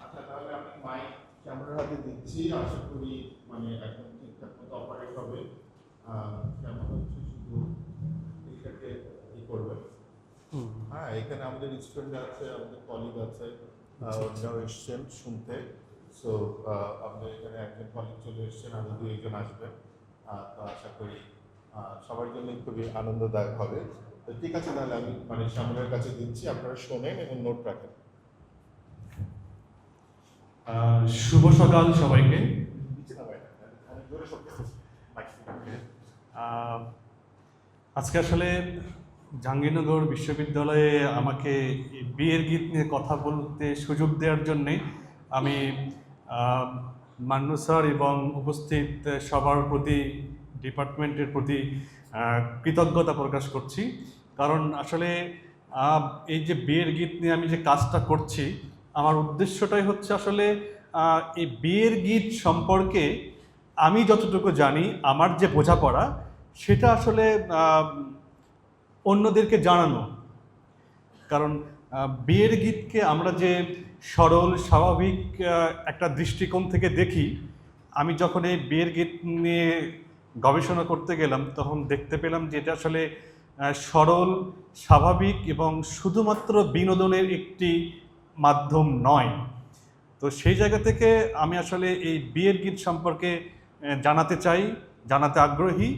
আচ্ছা, তাহলে আমি মাইক ক্যামেরার হাতে দিচ্ছি, আশা করি মানে একদম ঠিকঠাক মতো অপারেট হবে। কেমন হচ্ছে শুধু এটাকে ই করবেন। হ্যাঁ, এখানে আমাদের স্টুডেন্ট আছে, আমাদের কলিগ আছে, ওনারাও এসছেন শুনতে। সো আমাদের এখানে একজন কলিগ চলে এসছেন, আরও দুইজন আসবেন। তো আশা করি সবার জন্য খুবই আনন্দদায়ক হবে। তো ঠিক আছে, তাহলে আমি মানে সামনের কাছে দিচ্ছি, আপনারা শোনেন এবং নোট রাখেন। শুভ সকাল সবাইকে। আজকে আসলে জাহাঙ্গীরনগর বিশ্ববিদ্যালয়ে আমাকে বিয়ের গীত নিয়ে কথা বলতে সুযোগ দেওয়ার জন্যে আমি মান্নু স্যার এবং উপস্থিত সবার প্রতি, ডিপার্টমেন্টের প্রতি কৃতজ্ঞতা প্রকাশ করছি। কারণ আসলে এই যে বিয়ের গীত নিয়ে আমি যে কাজটা করছি, আমার উদ্দেশ্যটাই হচ্ছে আসলে এই বিয়ের গীত সম্পর্কে আমি যতটুকু জানি, আমার যে বোঝাপড়া, সেটা আসলে অন্যদেরকে জানানো। কারণ বিয়ের গীতকে আমরা যে সরল স্বাভাবিক একটা দৃষ্টিকোণ থেকে দেখি, আমি যখন এই বিয়ের গীত নিয়ে গবেষণা করতে গেলাম, তখন দেখতে পেলাম যে এটা আসলে সরল, স্বাভাবিক এবং শুধুমাত্র বিনোদনের একটি মাধ্যম নয়। তো সেই জায়গা থেকে আমি আসলে এই বিয়ের গীত সম্পর্কে জানাতে চাই, জানাতে আগ্রহী।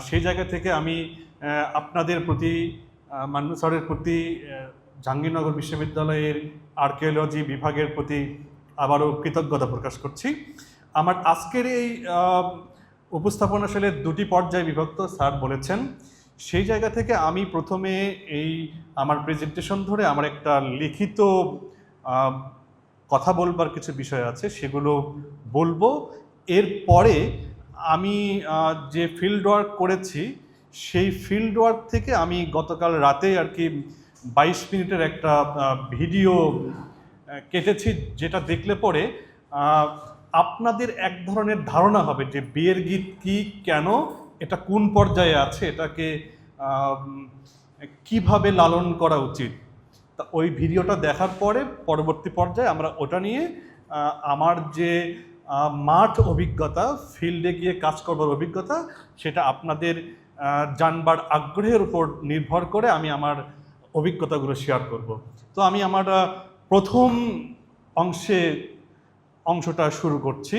সেই জায়গা থেকে আমি আপনাদের প্রতি, মান্নু স্যারের প্রতি, জাহাঙ্গীরনগর বিশ্ববিদ্যালয়ের আর্কিওলজি বিভাগের প্রতি আবারও কৃতজ্ঞতা প্রকাশ করছি। আমার আজকের এই উপস্থাপনা আসলে দুটি পর্যায়ে বিভক্ত, স্যার বলেছেন। সেই জায়গা থেকে আমি প্রথমে এই আমার প্রেজেন্টেশন ধরে আমার একটা লিখিত কথা বলবার কিছু বিষয় আছে, সেগুলো বলবো। এরপরে আমি যে ফিল্ড ওয়ার্ক করেছি, সেই ফিল্ড ওয়ার্ক থেকে আমি গতকাল রাতে আর কি 22 মিনিটের একটা ভিডিও কেটেছি, যেটা দেখলে পরে আপনাদের এক ধরনের ধারণা হবে যে বিয়ের গীত কি, কেন, এটা কোন পর্যায়ে আছে, এটাকে কিভাবে লালন করা উচিত। তা ওই ভিডিওটা দেখার পরে পরবর্তী পর্যায়ে আমরা ওটা নিয়ে আমার যে মাঠ অভিজ্ঞতা, ফিল্ডে গিয়ে কাজ করবার অভিজ্ঞতা, সেটা আপনাদের জানবার আগ্রহের উপর নির্ভর করে আমি আমার অভিজ্ঞতাগুলো শেয়ার করব। তো আমি আমার প্রথম অংশটা শুরু করছি।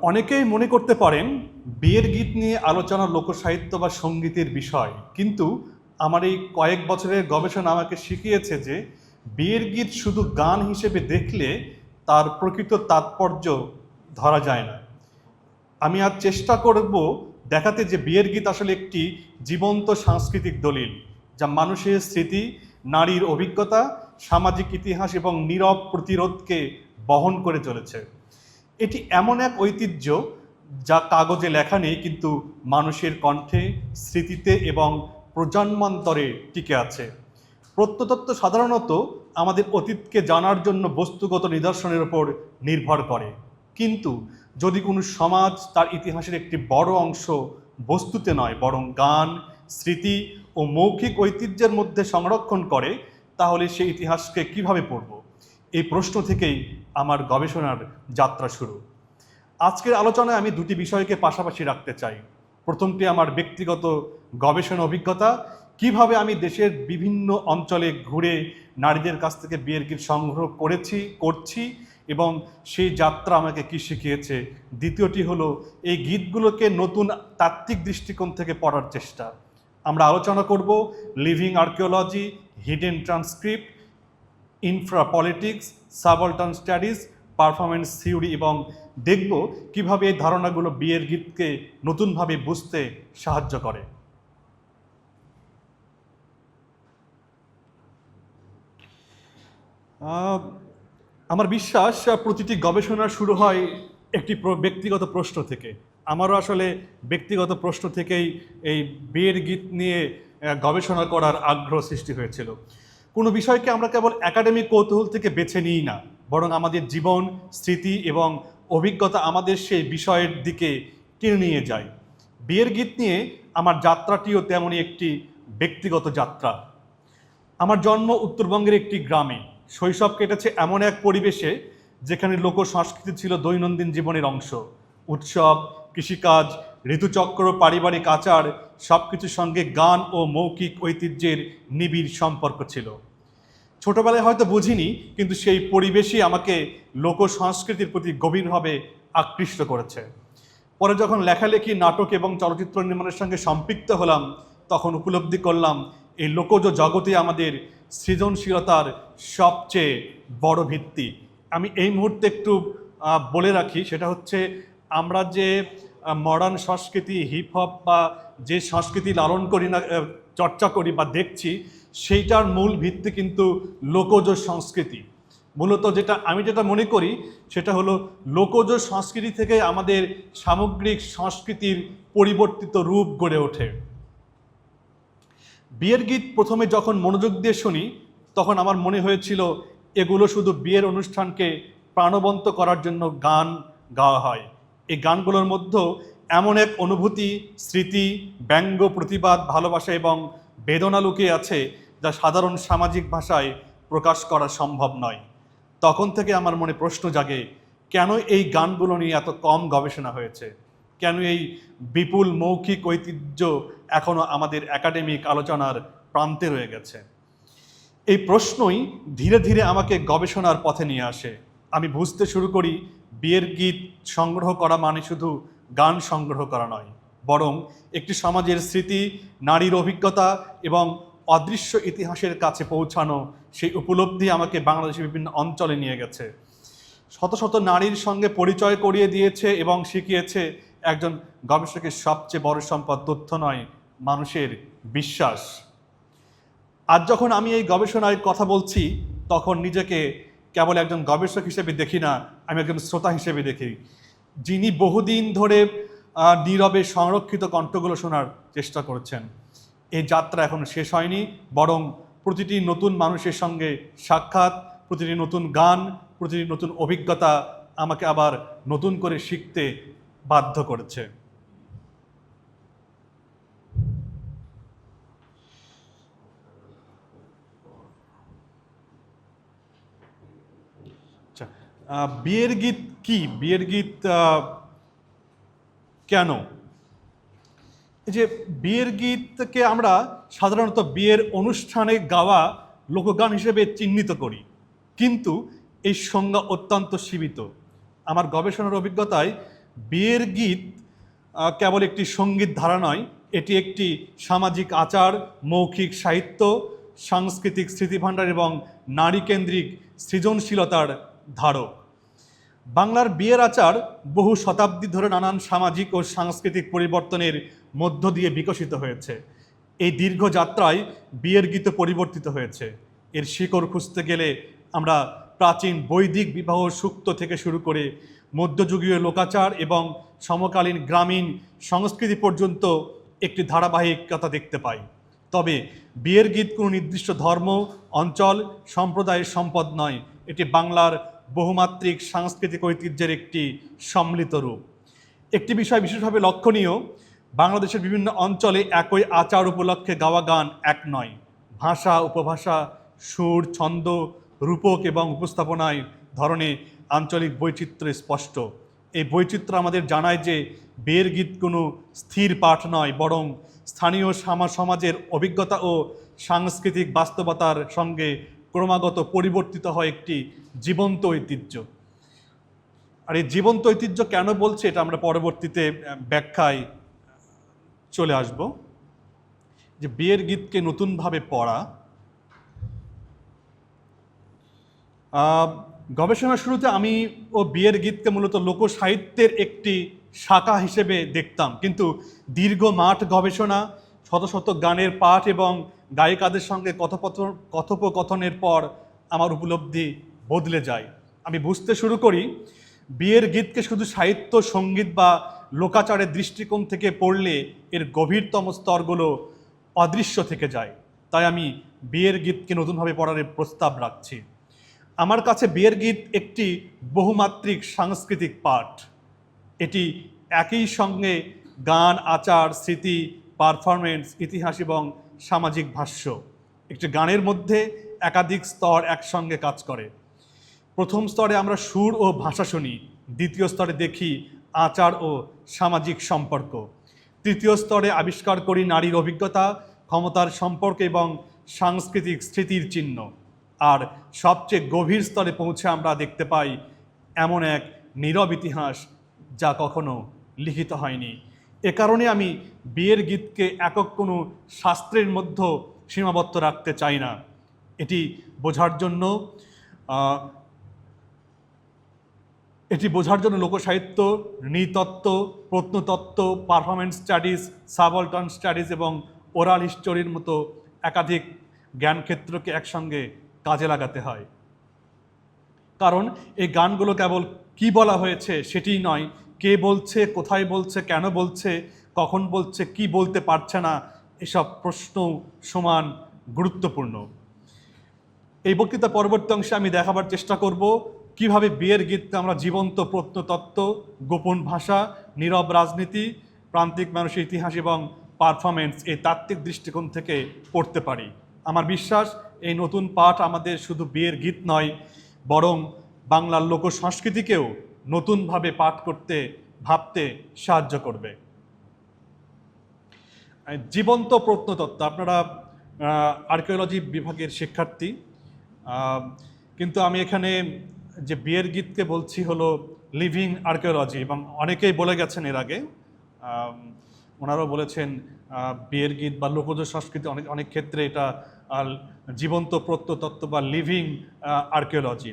অনেকেই মনে করতে পারেন বিয়ের গীত নিয়ে আলোচনা লোকসাহিত্য বা সঙ্গীতের বিষয়, কিন্তু আমার এই কয়েক বছরের গবেষণা আমাকে শিখিয়েছে যে বিয়ের গীত শুধু গান হিসেবে দেখলে তার প্রকৃত তাৎপর্য ধরা যায় না। আমি আজ চেষ্টা করব দেখাতে যে বিয়ের গীত আসলে একটি জীবন্ত সাংস্কৃতিক দলিল, যা মানুষের স্মৃতি, নারীর অভিজ্ঞতা, সামাজিক ইতিহাস এবং নীরব প্রতিরোধকে বহন করে চলেছে। এটি এমন এক ঐতিহ্য যা কাগজে লেখা নেই, কিন্তু মানুষের কণ্ঠে, স্মৃতিতে এবং প্রজন্মান্তরে টিকে আছে। প্রত্নতত্ত্ব সাধারণত আমাদের অতীতকে জানার জন্য বস্তুগত নিদর্শনের উপর নির্ভর করে, কিন্তু যদি কোনো সমাজ তার ইতিহাসের একটি বড় অংশ বস্তুতে নয়, বরং গান, স্মৃতি ও মৌখিক ঐতিহ্যের মধ্যে সংরক্ষণ করে, তাহলে সেই ইতিহাসকে কিভাবে পড়ব? এই প্রশ্ন থেকেই আমার গবেষণার যাত্রা শুরু। আজকের আলোচনায় আমি দুটি বিষয়কে পাশাপাশি রাখতে চাই। প্রথমটি আমার ব্যক্তিগত গবেষণা অভিজ্ঞতা, কিভাবে আমি দেশের বিভিন্ন অঞ্চলে ঘুরে নারীদের কাছ থেকে বিয়ের গীত সংগ্রহ করছি এবং সেই যাত্রা আমাকে কী শিখিয়েছে। দ্বিতীয়টি হলো এই গীতগুলোকে নতুন তাত্ত্বিক দৃষ্টিকোণ থেকে পড়ার চেষ্টা। আমরা আলোচনা করব living archaeology, hidden transcript, infra politics, subaltern studies, performance theory, এবং দেখব কিভাবে এই ধারণাগুলো বিয়ের গীতকে নতুনভাবে বুঝতে সাহায্য করে। আমার বিশ্বাস প্রতিটি গবেষণা শুরু হয় একটি ব্যক্তিগত প্রশ্ন থেকে। আমারও আসলে ব্যক্তিগত প্রশ্ন থেকেই এই বিয়ের গীত নিয়ে গবেষণা করার আগ্রহ সৃষ্টি হয়েছিল। কোনো বিষয়কে আমরা কেবল একাডেমিক কৌতূহল থেকে বেছে নিই না, বরং আমাদের জীবন, স্মৃতি এবং অভিজ্ঞতা আমাদের সেই বিষয়ের দিকে টেনে নিয়ে যায়। বিয়ের গীত নিয়ে আমার যাত্রাটিও তেমনই একটি ব্যক্তিগত যাত্রা। আমার জন্ম উত্তরবঙ্গের একটি গ্রামে। শৈশব কেটেছে এমন এক পরিবেশে যেখানে লোক সংস্কৃতি ছিল দৈনন্দিন জীবনের অংশ। উৎসব, কৃষিকাজ, ঋতুচক্র, পারিবারিক আচার সবকিছুর সঙ্গে গান ও মৌখিক ঐতিহ্যের নিবিড় সম্পর্ক ছিল। ছোটবেলায় হয়তো বুঝিনি, কিন্তু সেই পরিবেশই আমাকে লোক সংস্কৃতির প্রতি গভীরভাবে আকৃষ্ট করেছে। পরে যখন লেখালেখি, নাটক এবং চলচ্চিত্র নির্মাণের সঙ্গে সম্পৃক্ত হলাম, তখন উপলব্ধি করলাম এই লোকজ জগতে আমাদের সৃজনশীলতার সবচেয়ে বড় ভিত্তি। আমি এই মুহূর্তে একটু বলে রাখি, সেটা হচ্ছে আমরা যে মডার্ন সংস্কৃতি, হিপ হপ বা যে সংস্কৃতি লালন করি না, চর্চা করি বা দেখছি, সেইটার মূল ভিত্তি কিন্তু লোকজ সংস্কৃতি। মূলত আমি যেটা মনে করি সেটা হলো লোকজ সংস্কৃতি থেকে আমাদের সামগ্রিক সংস্কৃতির পরিবর্তিত রূপ গড়ে ওঠে। বিয়ের গীত প্রথমে যখন মনোযোগ দিয়ে শুনি, তখন আমার মনে হয়েছিল এগুলো শুধু বিয়ের অনুষ্ঠানকে প্রাণবন্ত করার জন্য গান গাওয়া হয়। এই গানগুলোর মধ্যেও এমন এক অনুভূতি, স্মৃতি, ব্যঙ্গ, প্রতিবাদ, ভালোবাসা এবং বেদনা লুকিয়ে আছে যা সাধারণ সামাজিক ভাষায় প্রকাশ করা সম্ভব নয়। তখন থেকে আমার মনে প্রশ্ন জাগে, কেন এই গানগুলো নিয়ে এত কম গবেষণা হয়েছে? কেন এই বিপুল মৌখিক ঐতিহ্য এখনও আমাদের একাডেমিক আলোচনার প্রান্তে রয়ে গেছে? এই প্রশ্নই ধীরে ধীরে আমাকে গবেষণার পথে নিয়ে আসে। আমি বুঝতে শুরু করি বিয়ের গীত সংগ্রহ করা মানে শুধু গান সংগ্রহ করা নয়, বরং একটি সমাজের স্মৃতি, নারীর অভিজ্ঞতা এবং অদৃশ্য ইতিহাসের কাছে পৌঁছানো। সেই উপলব্ধি আমাকে বাংলাদেশের বিভিন্ন অঞ্চলে নিয়ে গেছে, শত শত নারীর সঙ্গে পরিচয় করিয়ে দিয়েছে এবং শিখিয়েছে একজন গবেষকের সবচেয়ে বড় সম্পদ তথ্য নয়, মানুষের বিশ্বাস। আজ যখন আমি এই গবেষণায় কথা বলছি, তখন নিজেকে কেবল একজন গবেষক হিসেবে দেখি না, আমি একজন শ্রোতা হিসেবে দেখি, যিনি বহুদিন ধরে নীরবে সংরক্ষিত কণ্ঠগুলো শোনার চেষ্টা করেছেন। এই যাত্রা এখনো শেষ হয়নি, বরং প্রতিটি নতুন মানুষের সঙ্গে সাক্ষাৎ, প্রতিটি নতুন গান, প্রতিটি নতুন অভিজ্ঞতা আমাকে আবার নতুন করে শিখতে বাধ্য করেছে। বিয়ের গীত কি? বিয়ের গীত কেন? এই যে বিয়ের গীতকে আমরা সাধারণত বিয়ের অনুষ্ঠানে গাওয়া লোকগান হিসেবে চিহ্নিত করি, কিন্তু এই সংজ্ঞা অত্যন্ত সীমিত। আমার গবেষণার অভিজ্ঞতায় বিয়ের গীত কেবল একটি সঙ্গীত ধারা নয়, এটি একটি সামাজিক আচার, মৌখিক সাহিত্য, সাংস্কৃতিক স্মৃতিভাণ্ডার এবং নারীকেন্দ্রিক সৃজনশীলতার ধারক। বাংলার বিয়ের আচার বহু শতাব্দী ধরে নানান সামাজিক ও সাংস্কৃতিক পরিবর্তনের মধ্য দিয়ে বিকশিত হয়েছে। এই দীর্ঘ যাত্রায় বিয়ের গীত পরিবর্তিত হয়েছে। এর শিকড় খুঁজতে গেলে আমরা প্রাচীন বৈদিক বিবাহ সূক্ত থেকে শুরু করে মধ্যযুগীয় লোকাচার এবং সমকালীন গ্রামীণ সংস্কৃতি পর্যন্ত একটি ধারাবাহিকতা দেখতে পাই। তবে বিয়ের গীত কোনো নির্দিষ্ট ধর্ম, অঞ্চল, সম্প্রদায়ের সম্পদ নয়, এটি বাংলার বহুমাত্রিক সাংস্কৃতিক ঐতিহ্যের একটি সম্মিলিত রূপ। একটি বিষয় বিশেষভাবে লক্ষণীয়, বাংলাদেশের বিভিন্ন অঞ্চলে একই আচার উপলক্ষে গাওয়া গান এক নয়। ভাষা, উপভাষা, সুর, ছন্দ, রূপক এবং উপস্থাপনায় ধরনে আঞ্চলিক বৈচিত্র্য স্পষ্ট। এই বৈচিত্র্য আমাদের জানায় যে বিয়ের গীত কোনো স্থির পাঠ নয়, বরং স্থানীয় সমাজের অভিজ্ঞতা ও সাংস্কৃতিক বাস্তবতার সঙ্গে ক্রমাগত পরিবর্তিত হয় একটি জীবন্ত ঐতিহ্য। আর এই জীবন্ত ঐতিহ্য কেন বলছে, এটা আমরা পরবর্তীতে ব্যাখ্যায় চলে আসব। যে বিয়ের গীতকে নতুনভাবে পড়া, গবেষণার শুরুতে আমি বিয়ের গীতকে মূলত লোকসাহিত্যের একটি শাখা হিসেবে দেখতাম, কিন্তু দীর্ঘ মাঠ গবেষণা, শত শত গানের পাঠ এবং গায়িকাদের সঙ্গে কথোপকথনের পর আমার উপলব্ধি বদলে যায়। আমি বুঝতে শুরু করি বিয়ের গীতকে শুধু সাহিত্য, সঙ্গীত বা লোকাচারের দৃষ্টিকোণ থেকে পড়লে এর গভীরতম স্তরগুলো অদৃশ্য থেকে যায়। তাই আমি বিয়ের গীতকে নতুনভাবে পড়ার প্রস্তাব রাখছি। আমার কাছে বিয়ের গীত একটি বহুমাত্রিক সাংস্কৃতিক পাঠ। এটি একই সঙ্গে গান, আচার, স্মৃতি, পারফরমেন্স, ইতিহাস এবং সামাজিক ভাষ্য। একটি গানের মধ্যে একাধিক স্তর একসঙ্গে কাজ করে। প্রথম স্তরে আমরা সুর ও ভাষা শুনি, দ্বিতীয় স্তরে দেখি আচার ও সামাজিক সম্পর্ক, তৃতীয় স্তরে আবিষ্কার করি নারীর অভিজ্ঞতা, ক্ষমতার সম্পর্ক এবং সাংস্কৃতিক স্মৃতির চিহ্ন, আর সবচেয়ে গভীর স্তরে পৌঁছে আমরা দেখতে পাই এমন এক নীরব ইতিহাস যা কখনো লিখিত হয়নি। এ কারণে আমি বিয়ের গীতকে একক কোনো শাস্ত্রের মধ্যে সীমাবদ্ধ রাখতে চাই না। এটি বোঝার জন্য লোকসাহিত্য, নৃতত্ত্ব, প্রত্নতত্ত্ব, পারফরমেন্স স্টাডিজ, সাবঅল্টার্ন স্টাডিজ এবং ওরাল হিস্টোরির মতো একাধিক জ্ঞানক্ষেত্রকে একসঙ্গে কাজে লাগাতে হয়। কারণ এই গানগুলো কেবল কি বলা হয়েছে সেটিই নয়, কে বলছে, কোথায় বলছে, কেন বলছে, কখন বলছে, কি বলতে পারছে না, এসব প্রশ্ন সমান গুরুত্বপূর্ণ। এই বক্তৃতা পরবর্তী অংশে আমি দেখাবার চেষ্টা করব কিভাবে বিয়ের গীতকে আমরা জীবন্ত প্রত্নতত্ত্ব, গোপন ভাষা, নীরব রাজনীতি, প্রান্তিক মানুষের ইতিহাস এবং পারফরমেন্স এই তাত্ত্বিক দৃষ্টিকোণ থেকে পড়তে পারি। আমার বিশ্বাস এই নতুন পাঠ আমাদের শুধু বিয়ের গীত নয়, বরং বাংলার লোক সংস্কৃতিকেও নতুনভাবে পাঠ করতে, ভাবতে সাহায্য করবে। জীবন্ত প্রত্নতত্ত্ব, আপনারা আর্কিওলজি বিভাগের শিক্ষার্থী, কিন্তু আমি এখানে যে বিয়ের গীতকে বলছি হলো লিভিং আর্কিওলজি, এবং অনেকেই বলে গেছেন এর আগে, ওনারাও বলেছেন বিয়ের গীত বা লোকজ সংস্কৃতি অনেক ক্ষেত্রে এটা জীবন্ত প্রত্নতত্ত্ব বা লিভিং আর্কিওলজি।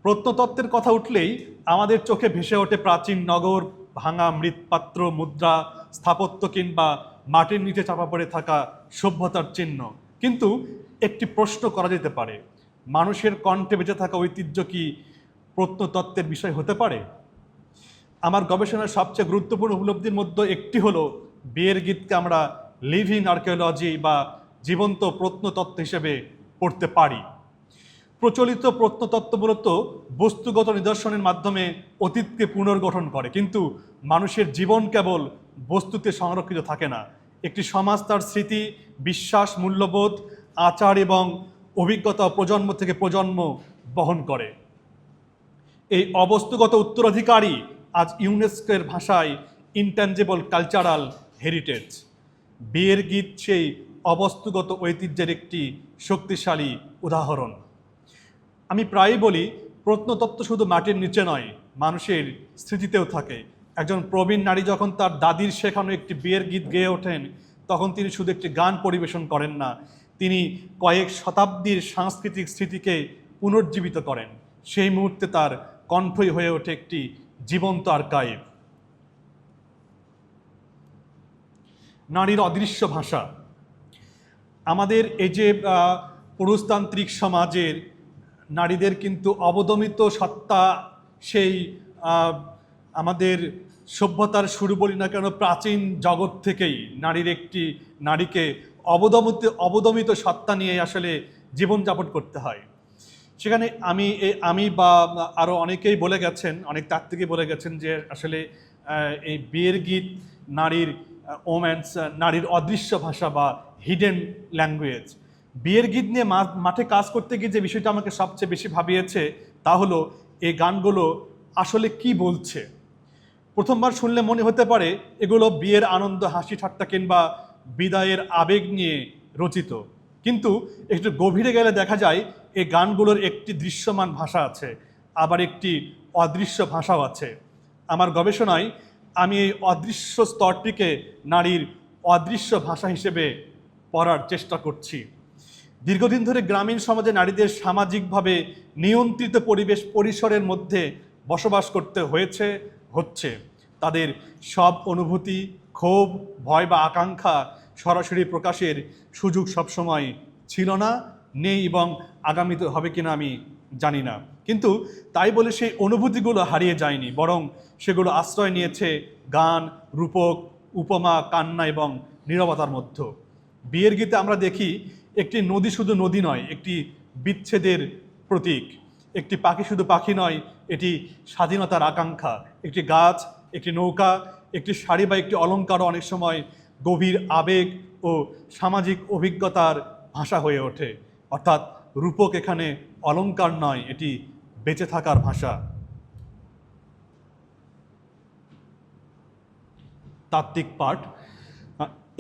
প্রত্নতত্ত্বের কথা উঠলেই আমাদের চোখে ভেসে ওঠে প্রাচীন নগর, ভাঙা মৃৎপাত্র, মুদ্রা, স্থাপত্য কিংবা মাটির নিচে চাপা পড়ে থাকা সভ্যতার চিহ্ন। কিন্তু একটি প্রশ্ন করা যেতে পারে, মানুষের কণ্ঠে বেঁচে থাকা ঐতিহ্য কি প্রত্নতত্ত্বের বিষয় হতে পারে? আমার গবেষণার সবচেয়ে গুরুত্বপূর্ণ উপলব্ধির মধ্যে একটি হলো বিয়ের গীতকে আমরা লিভিং আর্কিওলজি বা জীবন্ত প্রত্নতত্ত্ব হিসেবে পড়তে পারি। প্রচলিত প্রত্নতত্ত্ব মূলত বস্তুগত নিদর্শনের মাধ্যমে অতীতকে পুনর্গঠন করে, কিন্তু মানুষের জীবন কেবল বস্তুতে সংরক্ষিত থাকে না। একটি সমাজ তার স্মৃতি, বিশ্বাস, মূল্যবোধ, আচার এবং অভিজ্ঞতা প্রজন্ম থেকে প্রজন্ম বহন করে। এই অবস্তুগত উত্তরাধিকারী আজ ইউনেস্কোর ভাষায় ইনট্যাঞ্জিবল কালচারাল হেরিটেজ। বিয়ের গীত সেই অবস্তুগত ঐতিহ্যের একটি শক্তিশালী উদাহরণ। আমি প্রায়ই বলি, প্রত্নতত্ত্ব শুধু মাটির নিচে নয়, মানুষের স্মৃতিতেও থাকে। একজন প্রবীণ নারী যখন তার দাদির শেখানো একটি বিয়ের গীত গেয়ে ওঠেন, তখন তিনি শুধু একটি গান পরিবেশন করেন না, তিনি কয়েক শতাব্দীর সাংস্কৃতিক স্মৃতিকে পুনর্জীবিত করেন। সেই মুহূর্তে তার কণ্ঠই হয়ে ওঠে একটি জীবন্ত আর্কাইভ। নারীর অদৃশ্য ভাষা। আমাদের এই যে পুরুষতান্ত্রিক সমাজের নারীদের কিন্তু অবদমিত সত্তা, সেই আমাদের সভ্যতার শুরু বলি না কেন প্রাচীন জগৎ থেকেই নারীকে অবদমিত সত্তা নিয়ে আসলে জীবনযাপন করতে হয়। সেখানে আমি বা আরও অনেকেই বলে গেছেন, অনেক তাত্ত্বিকই বলে গেছেন যে আসলে এই বিয়ের গীত নারীর অদৃশ্য ভাষা বা হিডেন ল্যাঙ্গুয়েজ। বিয়ের গীত নিয়ে মাঠে কাজ করতে গিয়ে যে বিষয়টা আমাকে সবচেয়ে বেশি ভাবিয়েছে তা হলো এই গানগুলো আসলে কি বলছে। প্রথমবার শুনলে মনে হতে পারে এগুলো বিয়ের আনন্দ, হাসি ঠাট্টা কিংবা বিদায়ের আবেগ নিয়ে রচিত, কিন্তু একটু গভীরে গেলে দেখা যায় এই গানগুলোর একটি দৃশ্যমান ভাষা আছে, আবার একটি অদৃশ্য ভাষাও আছে। আমার গবেষণায় আমি এই অদৃশ্য স্তরটিকে নারীর অদৃশ্য ভাষা হিসেবে পড়ার চেষ্টা করছি। দীর্ঘদিন ধরে গ্রামীণ সমাজে নারীদের সামাজিকভাবে নিয়ন্ত্রিত পরিসরের মধ্যে বসবাস করতে হচ্ছে। তাদের সব অনুভূতি, ক্ষোভ, ভয় বা আকাঙ্ক্ষা সরাসরি প্রকাশের সুযোগ সবসময় ছিল না, নেই এবং আগামীতে হবে কিনা আমি জানি না। কিন্তু তাই বলে সেই অনুভূতিগুলো হারিয়ে যায়নি, বরং সেগুলো আশ্রয় নিয়েছে গান, রূপক, উপমা, কান্না এবং নীরবতার মধ্যে। বিয়ের গীতে আমরা দেখি একটি নদী শুধু নদী নয়, একটি বিচ্ছেদের প্রতীক। একটি পাখি শুধু পাখি নয়, এটি স্বাধীনতার আকাঙ্ক্ষা। একটি গাছ, একটি নৌকা, একটি শাড়ি বা একটি অলংকারও অনেক সময় গভীর আবেগ ও সামাজিক অভিজ্ঞতার ভাষা হয়ে ওঠে। অর্থাৎ রূপক এখানে অলংকার নয়, এটি বেঁচে থাকার ভাষা। তাত্ত্বিক পাঠ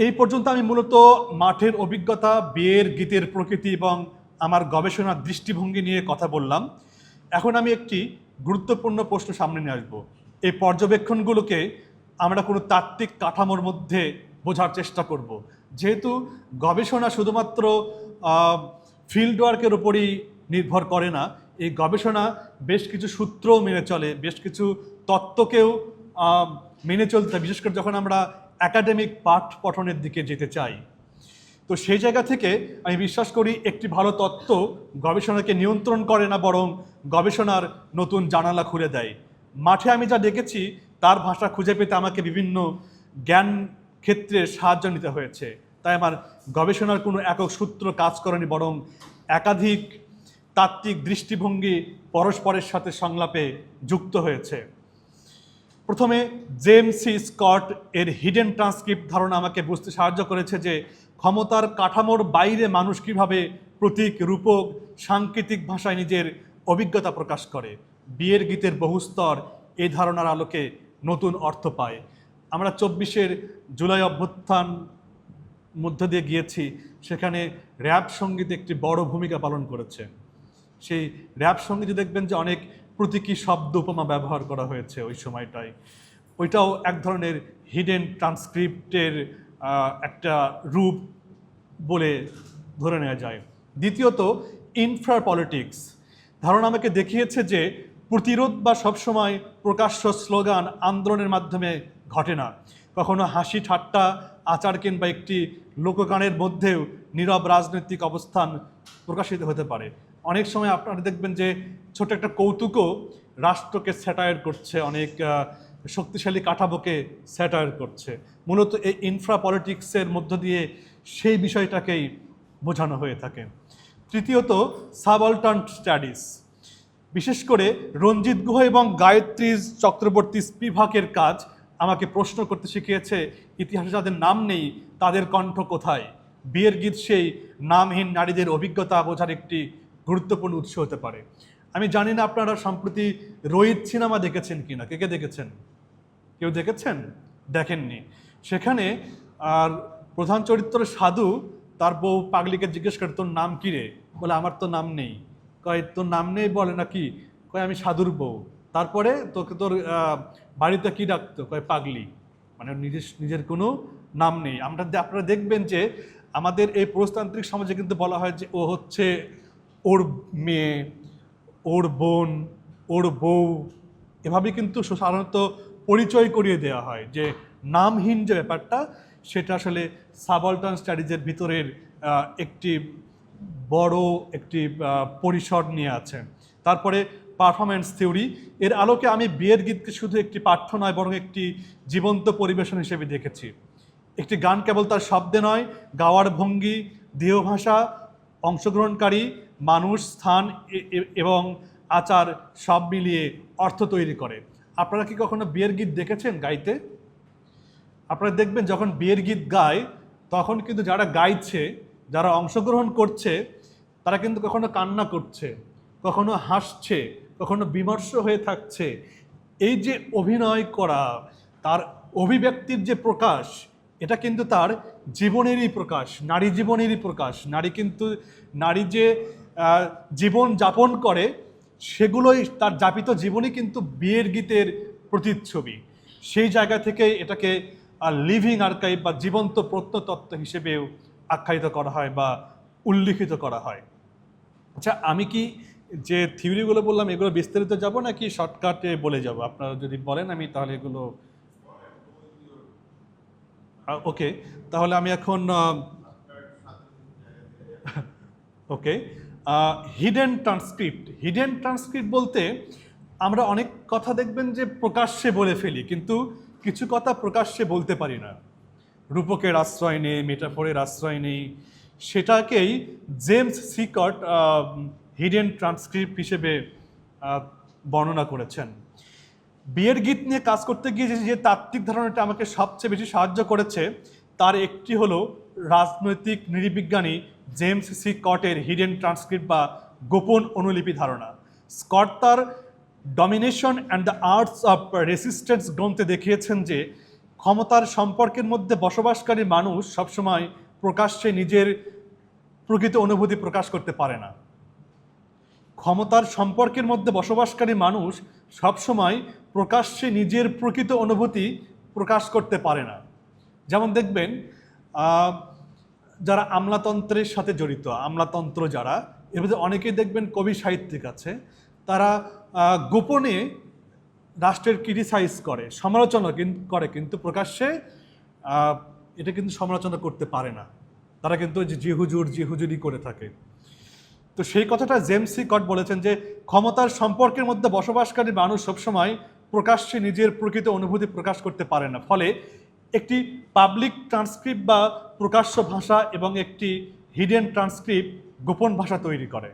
এই পর্যন্ত আমি মূলত মাঠের অভিজ্ঞতা, বিয়ের গীতের প্রকৃতি এবং আমার গবেষণার দৃষ্টিভঙ্গি নিয়ে কথা বললাম। এখন আমি একটি গুরুত্বপূর্ণ প্রশ্ন সামনে নিয়ে আসবো। এই পর্যবেক্ষণগুলোকে আমরা কোনো তাত্ত্বিক কাঠামোর মধ্যে বোঝার চেষ্টা করব। যেহেতু গবেষণা শুধুমাত্র ফিল্ড ওয়ার্কের উপরই নির্ভর করে না, এই গবেষণা বেশ কিছু সূত্রও মেনে চলে, বেশ কিছু তত্ত্বকেও মেনে চলতে, বিশেষ করে যখন আমরা একাডেমিক পাঠ পঠনের দিকে যেতে চাই। তো সেই জায়গা থেকে আমি বিশ্বাস করি একটি ভালো তত্ত্ব গবেষণাকে নিয়ন্ত্রণ করে না, বরং গবেষণার নতুন জানালা খুলে দেয়। মাঠে আমি যা দেখেছি তার ভাষা খুঁজে পেতে আমাকে বিভিন্ন জ্ঞান ক্ষেত্রে সাহায্য নিতে হয়েছে। তাই আমার গবেষণার কোনো একক সূত্র কাজ করেনি, বরং একাধিক তাত্ত্বিক দৃষ্টিভঙ্গি পরস্পরের সাথে সংলাপে যুক্ত হয়েছে। প্রথমে জেমস সি স্কট এর হিডেন ট্রান্সক্রিপ্ট ধারণা আমাকে বুঝতে সাহায্য করেছে যে ক্ষমতার কাঠামোর বাইরে মানুষ কীভাবে প্রতীক, রূপক, সাংকেতিক ভাষায় নিজের অভিজ্ঞতা প্রকাশ করে। বিয়ের গীতের বহুস্তর এই ধারণার আলোকে নতুন অর্থ পায়। আমরা 24 জুলাই অভ্যুত্থান মধ্য দিয়ে গিয়েছি, সেখানে র্যাপ সঙ্গীত একটি বড় ভূমিকা পালন করেছে। সেই র্যাপ সঙ্গীতে দেখবেন যে অনেক প্রতীকী শব্দ উপমা ব্যবহার করা হয়েছে ওই সময়টায়। ওইটাও এক ধরনের হিডেন ট্রান্সক্রিপ্টের একটা রূপ বলে ধরে নেওয়া যায়। দ্বিতীয়ত, ইনফ্রা পলিটিক্স ধারণা আমাকে দেখিয়েছে যে প্রতিরোধ বা সবসময় প্রকাশ্য স্লোগান, আন্দোলনের মাধ্যমে ঘটে না। কখনো হাসি ঠাট্টা, আচার কিংবা একটি লোকগানের মধ্যেও নীরব রাজনৈতিক অবস্থান প্রকাশিত হতে পারে। অনেক সময় আপনারা দেখবেন যে ছোট একটা কৌতুকও রাষ্ট্রকে স্যাটায়ার করছে, অনেক শক্তিশালী কাঠামোকে স্যাটায়ার করছে। মূলত এই ইনফ্রা পলিটিক্সের মধ্য দিয়ে সেই বিষয়টাকেই বোঝানো হয়ে থাকে। তৃতীয়ত, সাবঅল্টার্ন স্টাডিজ, বিশেষ করে রঞ্জিত গুহ এবং গায়ত্রী চক্রবর্তী স্পিভাকের কাজ আমাকে প্রশ্ন করতে শিখিয়েছে ইতিহাসে যাদের নাম নেই তাদের কণ্ঠ কোথায়। বিয়ের গীত সেই নামহীন নারীদের অভিজ্ঞতা বোঝার একটি গুরুত্বপূর্ণ উৎস হতে পারে। আমি জানি না আপনারা সম্প্রতি রোহিত সিনেমা দেখেছেন কিনা, কে কে দেখেছেন? কেউ দেখেছেন? দেখেননি? সেখানে আর প্রধান চরিত্র সাধু তার বউ পাগলিকে জিজ্ঞেস করে, তোর নাম কি রে? বলে, আমার তো নাম নেই। কয়, তোর নাম নেই? বলে, নাকি? কয়, আমি সাধুর বউ। তারপরে তোকে তোর বাড়িতে কি ডাকতো? কয়, পাগলি। মানে নিজের কোনো নাম নেই। আপনারা দেখবেন যে আমাদের এই পুরুষতান্ত্রিক সমাজে কিন্তু বলা হয় যে ও হচ্ছে ওর মেয়ে, ওর বোন, ওর বউ, এভাবে কিন্তু সাধারণত পরিচয় করিয়ে দেওয়া হয়। যে নামহীন যে ব্যাপারটা, সেটা আসলে সাবঅল্টার্ন স্টাডিজের ভিতরের একটি বড় একটি পরিসর নিয়ে আছে। তারপরে পারফরম্যান্স থিওরি, এর আলোকে আমি বিয়ের গীতকে শুধু একটি পাঠ্য নয়, বরং একটি জীবন্ত পরিবেশন হিসেবে দেখেছি। একটি গান কেবল তার শব্দে নয়, গাওয়ার ভঙ্গি, দেহ ভাষা, অংশগ্রহণকারী মানুষ, স্থান এবং আচার সব মিলিয়ে অর্থ তৈরি করে। আপনারা কি কখনো বিয়ের গীত দেখেছেন গাইতে? আপনারা দেখবেন যখন বিয়ের গীত গায় তখন কিন্তু যারা গাইছে, যারা অংশগ্রহণ করছে, তারা কিন্তু কখনো কান্না করছে, কখনো হাসছে, কখনো বিমর্ষ হয়ে থাকছে। এই যে অভিনয় করা, তার অভিব্যক্তির যে প্রকাশ, এটা কিন্তু তার জীবনেরই প্রকাশ, নারী জীবনেরই প্রকাশ। নারী যে জীবন যাপন করে, সেগুলোই তার যাপিত জীবনই কিন্তু বিয়ের গীতের প্রতিচ্ছবি। সেই জায়গা থেকে এটাকে লিভিং আর্কাইভ বা জীবন্ত প্রত্নতত্ত্ব হিসেবেও আখ্যায়িত করা হয় বা উল্লিখিত করা হয়। আচ্ছা, আমি কি যে থিওরিগুলো বললাম এগুলো বিস্তারিত যাব নাকি শর্টকাটে বলে যাব? আপনারা যদি বলেন আমি তাহলে এগুলো ওকে। তাহলে আমি এখন ওকে, হিডেন ট্রান্সক্রিপ্ট বলতে আমরা অনেক কথা দেখবেন যে প্রকাশ্যে বলে ফেলি, কিন্তু কিছু কথা প্রকাশ্যে বলতে পারি না। রূপকের আশ্রয় নেই, মেটাফোরের আশ্রয় নেই। সেটাকেই জেমস সিকট হিডেন ট্রান্সক্রিপ্ট হিসেবে বর্ণনা করেছেন। বিয়ের গীত নিয়ে কাজ করতে গিয়ে যে তাত্ত্বিক ধারণাটা আমাকে সবচেয়ে বেশি সাহায্য করেছে তার একটি হলো রাজনৈতিক নৃবিজ্ঞানী জেমস সি স্কটের হিডেন ট্রান্সক্রিপ্ট বা গোপন অনুলিপি ধারণা। স্কট তার domination and the arts of resistance গ্রন্থে দেখিয়েছেন যে ক্ষমতার সম্পর্কের মধ্যে বসবাসকারী মানুষ সবসময় প্রকাশ্যে নিজের প্রকৃত অনুভূতি প্রকাশ করতে পারে না। ক্ষমতার সম্পর্কের মধ্যে বসবাসকারী মানুষ সবসময় প্রকাশ্যে নিজের প্রকৃত অনুভূতি প্রকাশ করতে পারে না। যেমন দেখবেন যারা আমলাতন্ত্রের সাথে জড়িত, আমলাতন্ত্র যারা, এর মধ্যে অনেকেই দেখবেন কবি সাহিত্যিক আছে, তারা গোপনে রাষ্ট্রের ক্রিটিসাইজ করে, সমালোচনা করে, কিন্তু প্রকাশ্যে এটা কিন্তু সমালোচনা করতে পারে না। তারা কিন্তু জিহুজুরি করে থাকে। তো সেই কথাটা জেমস সি স্কট বলেছেন যে ক্ষমতার সম্পর্কের মধ্যে বসবাসকারী মানুষ সবসময় প্রকাশ্যে নিজের প্রকৃত অনুভূতি প্রকাশ করতে পারে না। ফলে একটি পাবলিক ট্রান্সক্রিপ্ট বা প্রকাশ্য ভাষা এবং একটি হিডেন ট্রান্সক্রিপ্ট গোপন ভাষা তৈরি করে।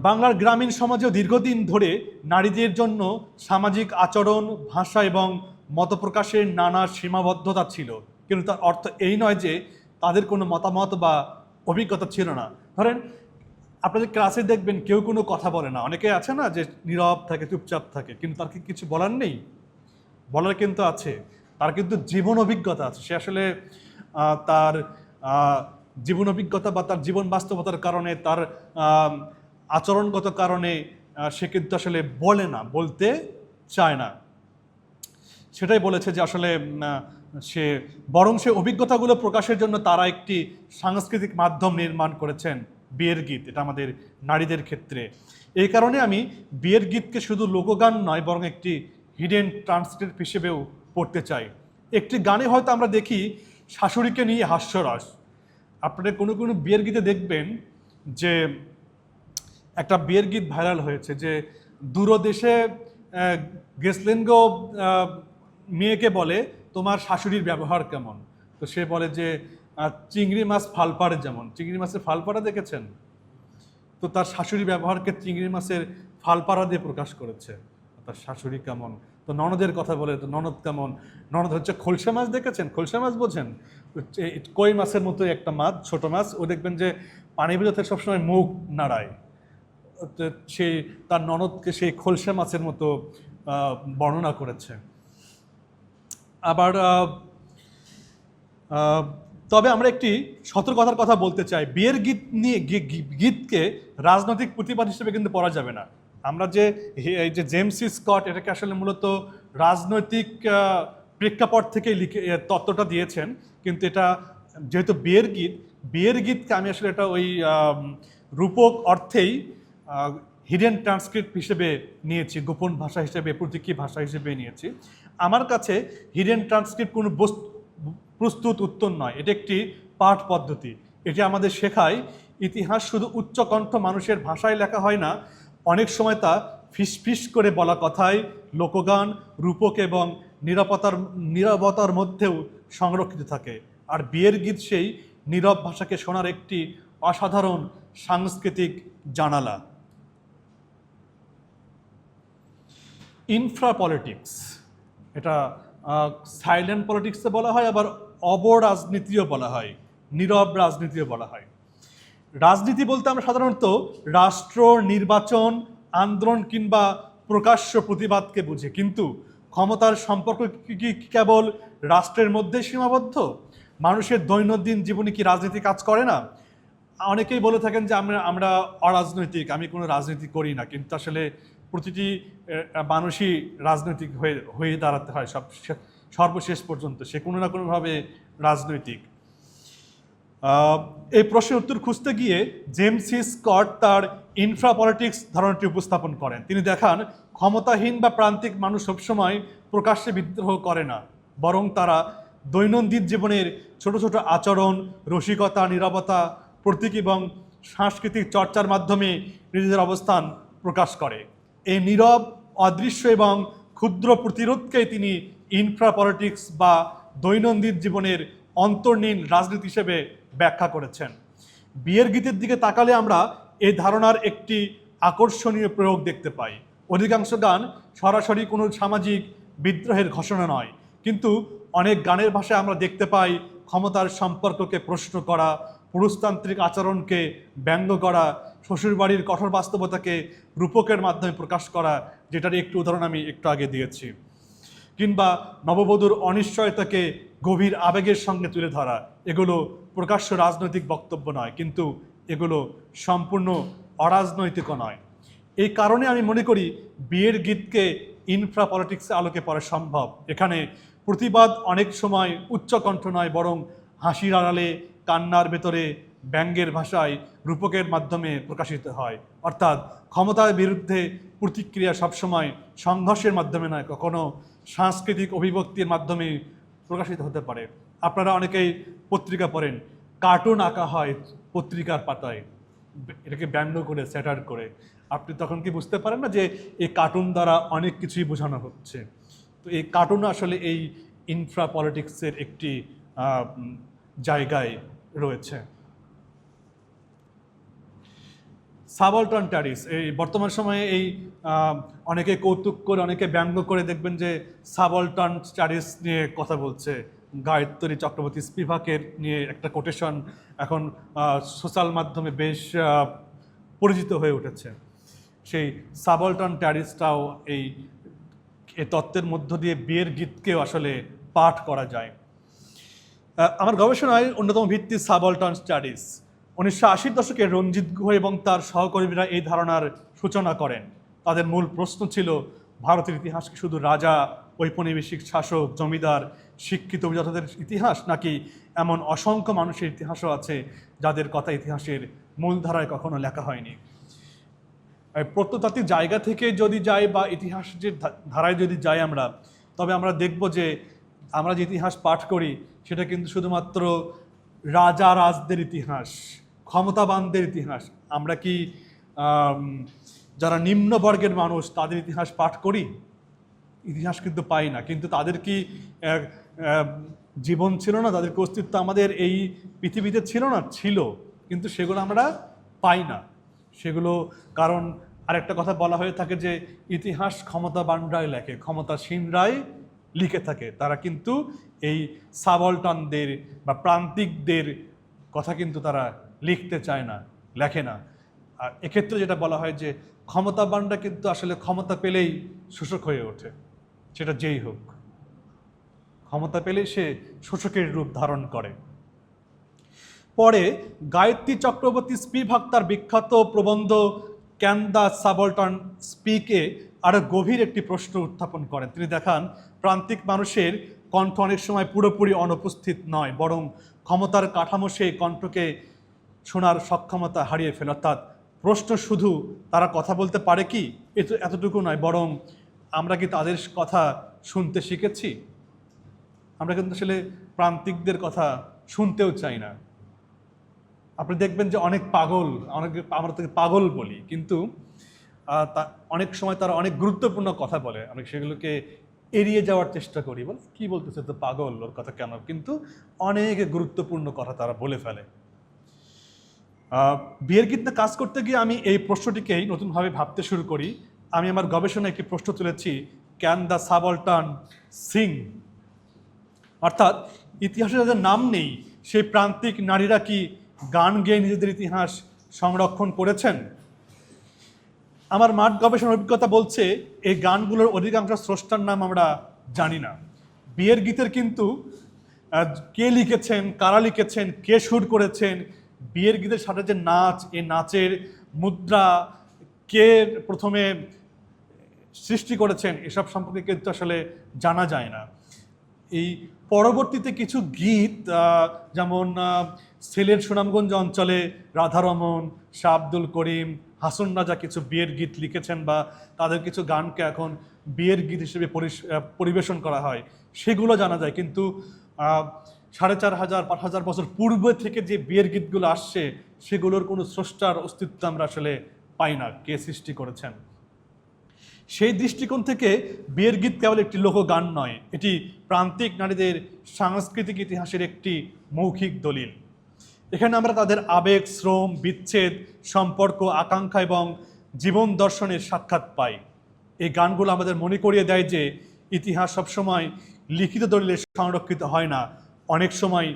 বাংলার গ্রামীণ সমাজেও দীর্ঘদিন ধরে নারীদের জন্য সামাজিক আচরণ, ভাষা এবং মতপ্রকাশের নানা সীমাবদ্ধতা ছিল, কিন্তু তার অর্থ এই নয় যে তাদের কোনো মতামত বা অভিজ্ঞতা ছিল না। ধরেন আপনাদের ক্লাসে দেখবেন কেউ কোনো কথা বলে না, অনেকে আছে না যে নীরব থাকে, চুপচাপ থাকে, কিন্তু তার কি কিছু বলার নেই? বলার কিন্তু আছে, তার কিন্তু জীবন অভিজ্ঞতা আছে। সে আসলে তার জীবন অভিজ্ঞতা বা তার জীবন বাস্তবতার কারণে, তার আচরণগত কারণে সে কিন্তু আসলে বলে না, বলতে চায় না। সেটাই বলেছে যে আসলে সে বরং সে অভিজ্ঞতাগুলো প্রকাশের জন্য তারা একটি সাংস্কৃতিক মাধ্যম নির্মাণ করেছেন, বিয়ের গীত। এটা আমাদের নারীদের ক্ষেত্রে। এই কারণে আমি বিয়ের গীতকে শুধু লোকগান নয়, বরং একটি হিডেন ট্রান্সক্রিপ্ট হিসেবেও পড়তে চাই। একটি গানে হয়তো আমরা দেখি শাশুড়িকে নিয়ে হাস্যরস। আপনারা কোনো কোনো বিয়ের গীতে দেখবেন যে একটা বিয়ের গীত ভাইরাল হয়েছে যে দূরদেশে গেসলেন গো, মেয়েকে বলে তোমার শাশুড়ির ব্যবহার কেমন? তো সে বলে যে চিংড়ি মাছ ফালপাড়ে যেমন। চিংড়ি মাছের ফালপাড়া দেখেছেন? তো তার শাশুড়ি ব্যবহারকে চিংড়ি মাছের ফালপাড়া দিয়ে প্রকাশ করেছে। তার শাশুড়ি কেমন? তো ননদের কথা বলে, তো ননদ কেমন? ননদ হচ্ছে খোলসা মাছ, দেখেছেন? খোলসা মাছ বোঝেন? কই মাছের মতো একটা মাছ, ছোট মাছ। ও দেখবেন যে পানির ভিতরে সবসময় মুখ নাড়ায়। সেই তার ননদকে সেই খোলসা মাছের মতো বর্ণনা করেছে। আবার তবে আমরা একটি সতর্কতার কথা বলতে চাই, বিয়ের গীত নিয়ে গীতকে রাজনৈতিক প্রতিবাদ হিসেবে কিন্তু পড়া যাবে না। আমরা যে এই যে জেমস সি স্কট এটাকে আসলে মূলত রাজনৈতিক প্রেক্ষাপট থেকে লিখে তত্ত্বটা দিয়েছেন, কিন্তু এটা যেহেতু বিয়ের গীতকে আমি আসলে এটা ওই রূপক অর্থেই হিডেন ট্রান্সক্রিপ্ট হিসেবে নিয়েছি, গোপন ভাষা হিসেবে, প্রতীকী ভাষা হিসেবে নিয়েছি। আমার কাছে হিডেন ট্রান্সক্রিপ্ট কোনো প্রস্তুত উত্তর নয়, এটা একটি পাঠ পদ্ধতি। এটি আমাদের শেখায় ইতিহাস শুধু উচ্চকণ্ঠ মানুষের ভাষায় লেখা হয় না, অনেক সময় তা ফিসফিস করে বলা কথায়, লোকগান, রূপক এবং নীরবতার মধ্যেও সংরক্ষিত থাকে। আর বিয়ের গীত সেই নীরব ভাষাকে শোনার একটি অসাধারণ সাংস্কৃতিক জানালা। ইনফ্রা পলিটিক্স, এটা সাইলেন্ট পলিটিক্সে বলা হয়, আবার অবরাজনীতিও বলা হয়, নীরব রাজনীতিও বলা হয়। রাজনীতি বলতে আমরা সাধারণত রাষ্ট্র, নির্বাচন, আন্দোলন কিংবা প্রকাশ্য প্রতিবাদকে বুঝি, কিন্তু ক্ষমতার সম্পর্ক কি কেবল রাষ্ট্রের মধ্যে সীমাবদ্ধ? মানুষের দৈনন্দিন জীবনে কি রাজনীতি কাজ করে না? অনেকেই বলে থাকেন যে আমরা অরাজনৈতিক, আমি কোনো রাজনীতি করি না, কিন্তু আসলে প্রতিটি মানুষই রাজনৈতিক হয়ে দাঁড়াতে হয় সর্বশেষ পর্যন্ত, সে কোনো না কোনোভাবে রাজনৈতিক। এই প্রশ্নের উত্তর খুঁজতে গিয়ে জেমস সি স্কট তার ইনফ্রা পলিটিক্স ধারণাটি উপস্থাপন করেন। তিনি দেখান ক্ষমতাহীন বা প্রান্তিক মানুষ সবসময় প্রকাশ্যে বিদ্রোহ করে না, বরং তারা দৈনন্দিন জীবনের ছোট ছোট আচরণ, রসিকতা, নীরবতা, প্রতীক এবং সাংস্কৃতিক চর্চার মাধ্যমে নিজেদের অবস্থান প্রকাশ করে। এই নীরব, অদৃশ্য এবং ক্ষুদ্র প্রতিরোধকেই তিনি ইনফ্রা পলিটিক্স বা দৈনন্দিন জীবনের অন্তর্লীন রাজনীতি হিসেবে ব্যাখ্যা করেছেন। বিয়ের গীতের দিকে তাকালে আমরা এই ধারণার একটি আকর্ষণীয় প্রয়োগ দেখতে পাই। অধিকাংশ গান সরাসরি কোনো সামাজিক বিদ্রোহের ঘোষণা নয়, কিন্তু অনেক গানের ভাষায় আমরা দেখতে পাই ক্ষমতার সম্পর্ককে প্রশ্ন করা, পুরুষতান্ত্রিক আচরণকে ব্যঙ্গ করা, শ্বশুরবাড়ির কঠোর বাস্তবতাকে রূপকের মাধ্যমে প্রকাশ করা, যেটার একটু উদাহরণ আমি একটু আগে দিয়েছি, কিংবা নববধূর অনিশ্চয়তাকে গভীর আবেগের সঙ্গে তুলে ধরা, এগুলো প্রকাশ্য রাজনৈতিক বক্তব্য নয়, কিন্তু এগুলো সম্পূর্ণ অরাজনৈতিকও নয়। এই কারণে আমি মনে করি বিয়ের গীতকে ইনফ্রা পলিটিক্সের আলোকে পড়া সম্ভব। এখানে প্রতিবাদ অনেক সময় উচ্চকণ্ঠ নয়, বরং হাসির আড়ালে, কান্নার ভেতরে, ব্যঙ্গের ভাষায়, রূপকের মাধ্যমে প্রকাশিত হয়। অর্থাৎ ক্ষমতার বিরুদ্ধে প্রতিক্রিয়া সবসময় সংঘর্ষের মাধ্যমে নয়, কখনো সাংস্কৃতিক অভিব্যক্তির মাধ্যমে প্রকাশিত হতে পারে। আপনারা অনেকেই পত্রিকা পড়েন, কার্টুন আঁকা হয় পত্রিকার পাতায়, এটাকে ব্যঙ্গ করে, স্যাটার করে। আপনি তখন কি বুঝতে পারেন না যে এই কার্টুন দ্বারা অনেক কিছুই বোঝানো হচ্ছে? তো এই কার্টুন আসলে এই ইনফ্রা পলিটিক্সের একটি জায়গায় রয়েছে। সাবঅল্টার্ন ট্যারিফ, এই বর্তমান সময়ে এই অনেকে কৌতুক করে, অনেকে ব্যঙ্গ করে দেখবেন যে সাবঅল্টার্ন ট্যারিফ নিয়ে কথা বলছে। গায়ত্রী চক্রবর্তী স্পিভাকের নিয়ে একটা কোটেশন এখন সোশ্যাল মাধ্যমে বেশ পরিচিত হয়ে উঠেছে। সেই সাবঅল্টার্ন ট্যারিফটাও এই তত্ত্বের মধ্য দিয়ে বিয়ের গীতকেও আসলে পাঠ করা যায়। আমার গবেষণায় অন্যতম ভিত্তি সাবঅল্টার্ন স্টাডিজ। 1980-র দশকে রঞ্জিত গুহ এবং তার সহকর্মীরা এই ধারণার সূচনা করেন। তাদের মূল প্রশ্ন ছিল, ভারতের ইতিহাস কি শুধু রাজা, ঔপনিবেশিক শাসক, জমিদার, শিক্ষিত অভিজাতদের ইতিহাস, নাকি এমন অসংখ্য মানুষের ইতিহাসও আছে যাদের কথা ইতিহাসের মূলধারায় কখনো লেখা হয়নি? প্রত্নতাত্ত্বিক জায়গা থেকে যদি যাই বা ইতিহাসের ধারায় যদি যাই আমরা, তবে আমরা দেখব যে আমরা যে ইতিহাস পাঠ করি সেটা কিন্তু শুধুমাত্র রাজা রাজদের ইতিহাস, ক্ষমতাবানদের ইতিহাস। আমরা কি যারা নিম্নবর্গের মানুষ তাদের ইতিহাস পাঠ করি? ইতিহাস কিন্তু পাই না। কিন্তু তাদের কি জীবন ছিল না? তাদের অস্তিত্ব আমাদের এই পৃথিবীতে ছিল না? ছিল, কিন্তু সেগুলো আমরা পাই না। সেগুলো কারণ আরেকটা কথা বলা হয়ে থাকে যে ইতিহাস ক্ষমতাবানরাই লেখে, ক্ষমতাসীনরাই লিখে থাকে। তারা কিন্তু এই সাবঅল্টার্নদের বা প্রান্তিকদের কথা কিন্তু তারা লিখতে চায় না, লেখে না। আর এক্ষেত্রে যেটা বলা হয় যে ক্ষমতাবানরা কিন্তু আসলে ক্ষমতা পেলেই শোষক হয়ে ওঠে, সেটা যেই হোক, ক্ষমতা পেলেই সে শোষকের রূপ ধারণ করে। পরে গায়ত্রী চক্রবর্তী স্পিভাক তার বিখ্যাত প্রবন্ধ ক্যান দ্য সাবঅল্টার্ন স্পিকে আরো গভীর একটি প্রশ্ন উত্থাপন করেন। তিনি দেখান, প্রান্তিক মানুষের কণ্ঠ অনেক সময় পুরোপুরি অনুপস্থিত নয়, বরং ক্ষমতার কাঠামো সেই কণ্ঠকে শোনার সক্ষমতা হারিয়ে ফেলে। অর্থাৎ প্রশ্ন শুধু তারা কথা বলতে পারে কি, এতটুকু নয়, বরং আমরা কি তাদের কথা শুনতে শিখেছি? আমরা কিন্তু আসলে প্রান্তিকদের কথা শুনতেও চাই না। আপনি দেখবেন যে অনেক পাগল, আমরা তাকে পাগল বলি, কিন্তু অনেক সময় তারা অনেক গুরুত্বপূর্ণ কথা বলে, আমরা সেগুলোকে এড়িয়ে যাওয়ার চেষ্টা করি, বল কি বলতেছে, তো পাগল, ওর কথা কেন? কিন্তু অনেক গুরুত্বপূর্ণ কথা তারা বলে ফেলে। বিয়ের গীত নিয়ে কাজ করতে গিয়ে আমি এই প্রশ্নটিকেই নতুনভাবে ভাবতে শুরু করি। আমি আমার গবেষণায় একটি প্রশ্ন তুলেছি, ক্যান দ্য সাবঅল্টার্ন সিং? অর্থাৎ ইতিহাসে যাদের নাম নেই সেই প্রান্তিক নারীরা কি গান গেয়ে নিজেদের ইতিহাস সংরক্ষণ করেছেন? আমার মাঠ গবেষণার অভিজ্ঞতা বলছে এই গানগুলোর অধিকাংশ স্রষ্টার নাম আমরা জানি না। বিয়ের গীতের কিন্তু কে লিখেছেন, কারা লিখেছেন, কে সুর করেছেন, বিয়ের গীতের সাথে যে নাচ, এই নাচের মুদ্রা কে প্রথমে সৃষ্টি করেছেন, এসব সম্পর্কে কিন্তু আসলে জানা যায় না। এই পরবর্তীতে কিছু গীত, যেমন সিলেট সুনামগঞ্জ অঞ্চলে রাধারমন, শাহ আব্দুল করিম, হাসন রাজা কিছু বিয়ের গীত লিখেছেন, বা তাদের কিছু গানকে এখন বিয়ের গীত হিসেবে পরিবেশন করা হয়, সেগুলো জানা যায়। কিন্তু 4500-5000 বছর পূর্বে থেকে যে বিয়ের গীতগুলো আসছে সেগুলোর কোনো স্রষ্টার অস্তিত্ব আমরা আসলে পাই না, কে সৃষ্টি করেছেন। সেই দৃষ্টিকোণ থেকে বিয়ের গীত কেবল একটি লোকগান নয়, এটি প্রান্তিক নারীদের সাংস্কৃতিক ইতিহাসের একটি মৌখিক দলিল। এখানে আমরা তাদের আবেগ, শ্রম, বিচ্ছেদ, সম্পর্ক, আকাঙ্ক্ষা এবং জীবন দর্শনের সাক্ষাৎ পাই। এই গানগুলো আমাদের মনে করিয়ে দেয় যে ইতিহাস সবসময় লিখিত দলিলে সংরক্ষিত হয় না, অনেক সময়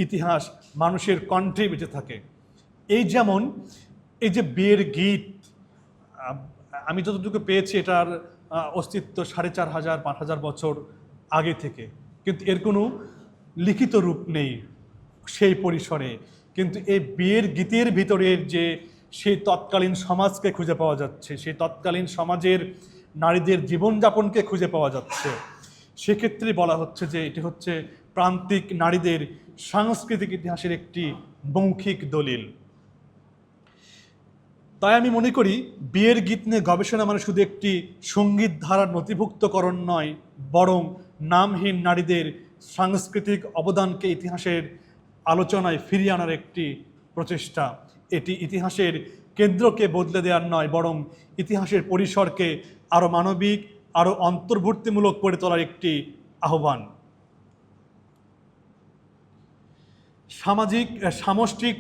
ইতিহাস মানুষের কণ্ঠে বেঁচে থাকে। এই যেমন এই যে বিয়ের গীত, আমি যতটুকু পেয়েছি এটার অস্তিত্ব 4500-5000 বছর আগে থেকে, কিন্তু এর কোনো লিখিত রূপ নেই সেই পরিসরে। কিন্তু এই বিয়ের গীতের ভিতরের যে সেই তৎকালীন সমাজকে খুঁজে পাওয়া যাচ্ছে, সেই তৎকালীন সমাজের নারীদের জীবনযাপনকে খুঁজে পাওয়া যাচ্ছে। সেক্ষেত্রে বলা হচ্ছে যে এটি হচ্ছে প্রান্তিক নারীদের সাংস্কৃতিক ইতিহাসের একটি মৌখিক দলিল। তাই আমি মনে করি বিয়ের গীত নিয়ে গবেষণা মানে শুধু একটি সঙ্গীত ধারার নথিভুক্তকরণ নয়, বরং নামহীন নারীদের সাংস্কৃতিক অবদানকে ইতিহাসের আলোচনায় ফিরিয়ে আনার একটি প্রচেষ্টা। এটি ইতিহাসের কেন্দ্রকে বদলে দেওয়ার নয়, বরং ইতিহাসের পরিসরকে আরও মানবিক, আরও অন্তর্ভুক্তিমূলক করে তোলার একটি আহ্বান। সামষ্টিক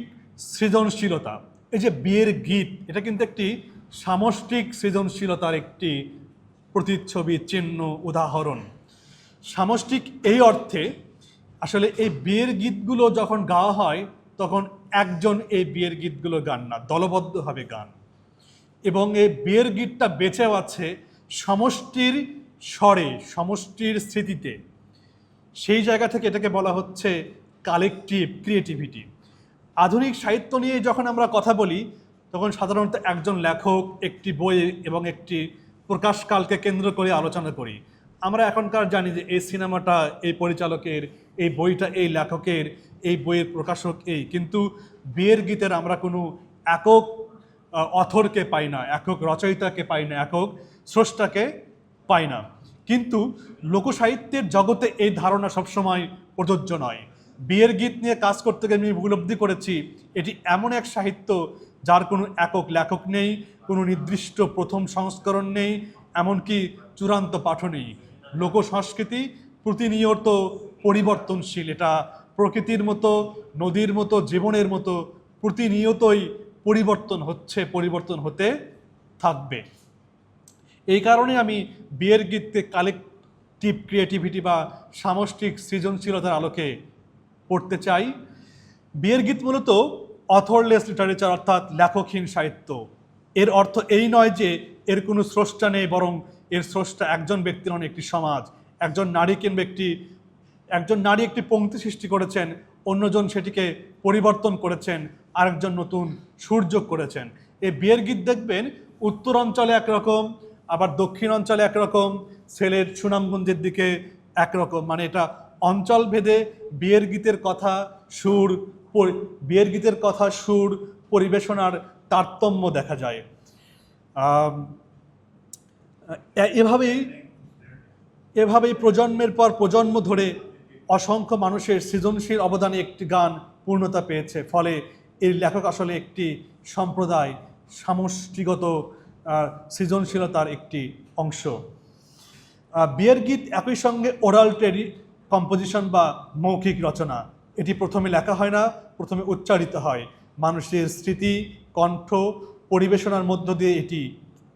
সৃজনশীলতা, এই যে বিয়ের গীত, এটা কিন্তু একটি সামষ্টিক সৃজনশীলতার একটি প্রতিচ্ছবি, চিহ্ন, উদাহরণ। সামষ্টিক এই অর্থে আসলে এই বিয়ের গীতগুলো যখন গাওয়া হয় তখন একজন এই বিয়ের গীতগুলো গান না, দলবদ্ধভাবে গান। এবং এই বিয়ের গীতটা বেঁচেও আছে সমষ্টির স্বরে, সমষ্টির স্মৃতিতে। সেই জায়গা থেকে এটাকে বলা হচ্ছে কালেকটিভ ক্রিয়েটিভিটি। আধুনিক সাহিত্য নিয়ে যখন আমরা কথা বলি তখন সাধারণত একজন লেখক একটি বই এবং একটি প্রকাশকালকে কেন্দ্র করে আলোচনা করি। আমরা এখনকার জানি যে এই সিনেমাটা এই পরিচালকের, এই বইটা এই লেখকের, এই বইয়ের প্রকাশক এই, কিন্তু বিয়ের গীতের আমরা কোনো একক অথরকে পাই না, একক রচয়িতাকে পাই না, একক স্রষ্টাকে পাই না। কিন্তু লোকসাহিত্যের জগতে এই ধারণা সবসময় প্রযোজ্য নয়। বিয়ের গীত নিয়ে কাজ করতে গিয়ে আমি উপলব্ধি করেছি এটি এমন এক সাহিত্য যার কোনো একক লেখক নেই, কোনো নির্দিষ্ট প্রথম সংস্করণ নেই, এমনকি চূড়ান্ত পাঠও নেই। লোক সংস্কৃতি প্রতিনিয়ত পরিবর্তনশীল, এটা প্রকৃতির মতো, নদীর মতো, জীবনের মতো প্রতিনিয়তই পরিবর্তন হচ্ছে, পরিবর্তন হতে থাকবে। এই কারণে আমি বিয়ের গীতকে কালেকটিভ ক্রিয়েটিভিটি বা সামষ্টিক সৃজনশীলতার আলোকে পড়তে চাই। বিয়ের গীত মূলত অথরলেস লিটারেচার, অর্থাৎ লেখকহীন সাহিত্য। এর অর্থ এই নয় যে এর কোনো স্রষ্টা নেই, বরং এর স্রষ্টা একজন ব্যক্তি নন, একটি সমাজ। একজন নারী একটি পংক্তি সৃষ্টি করেছেন, অন্যজন সেটিকে পরিবর্তন করেছেন, আরেকজন নতুন সুর যোগ করেছেন। এই বিয়ের গীত দেখবেন উত্তর অঞ্চলে একরকম, আবার দক্ষিণ অঞ্চলে একরকম, সিলেট সুনামগঞ্জের দিকে একরকম। মানে এটা অঞ্চল ভেদে বিয়ের গীতের কথা, সুর, পরিবেশনার তারতম্য দেখা যায়। এভাবেই প্রজন্মের পর প্রজন্ম ধরে অসংখ্য মানুষের সৃজনশীল অবদানে একটি গান পূর্ণতা পেয়েছে। ফলে এর লেখক আসলে একটি সম্প্রদায়, সমষ্টিগত সৃজনশীলতার একটি অংশ। বিয়ের গীত একই সঙ্গে ওরাল কম্পোজিশন বা মৌখিক রচনা। এটি প্রথমে লেখা হয় না, প্রথমে উচ্চারিত হয়। মানুষের স্মৃতি, কণ্ঠ, পরিবেশনার মধ্য দিয়ে এটি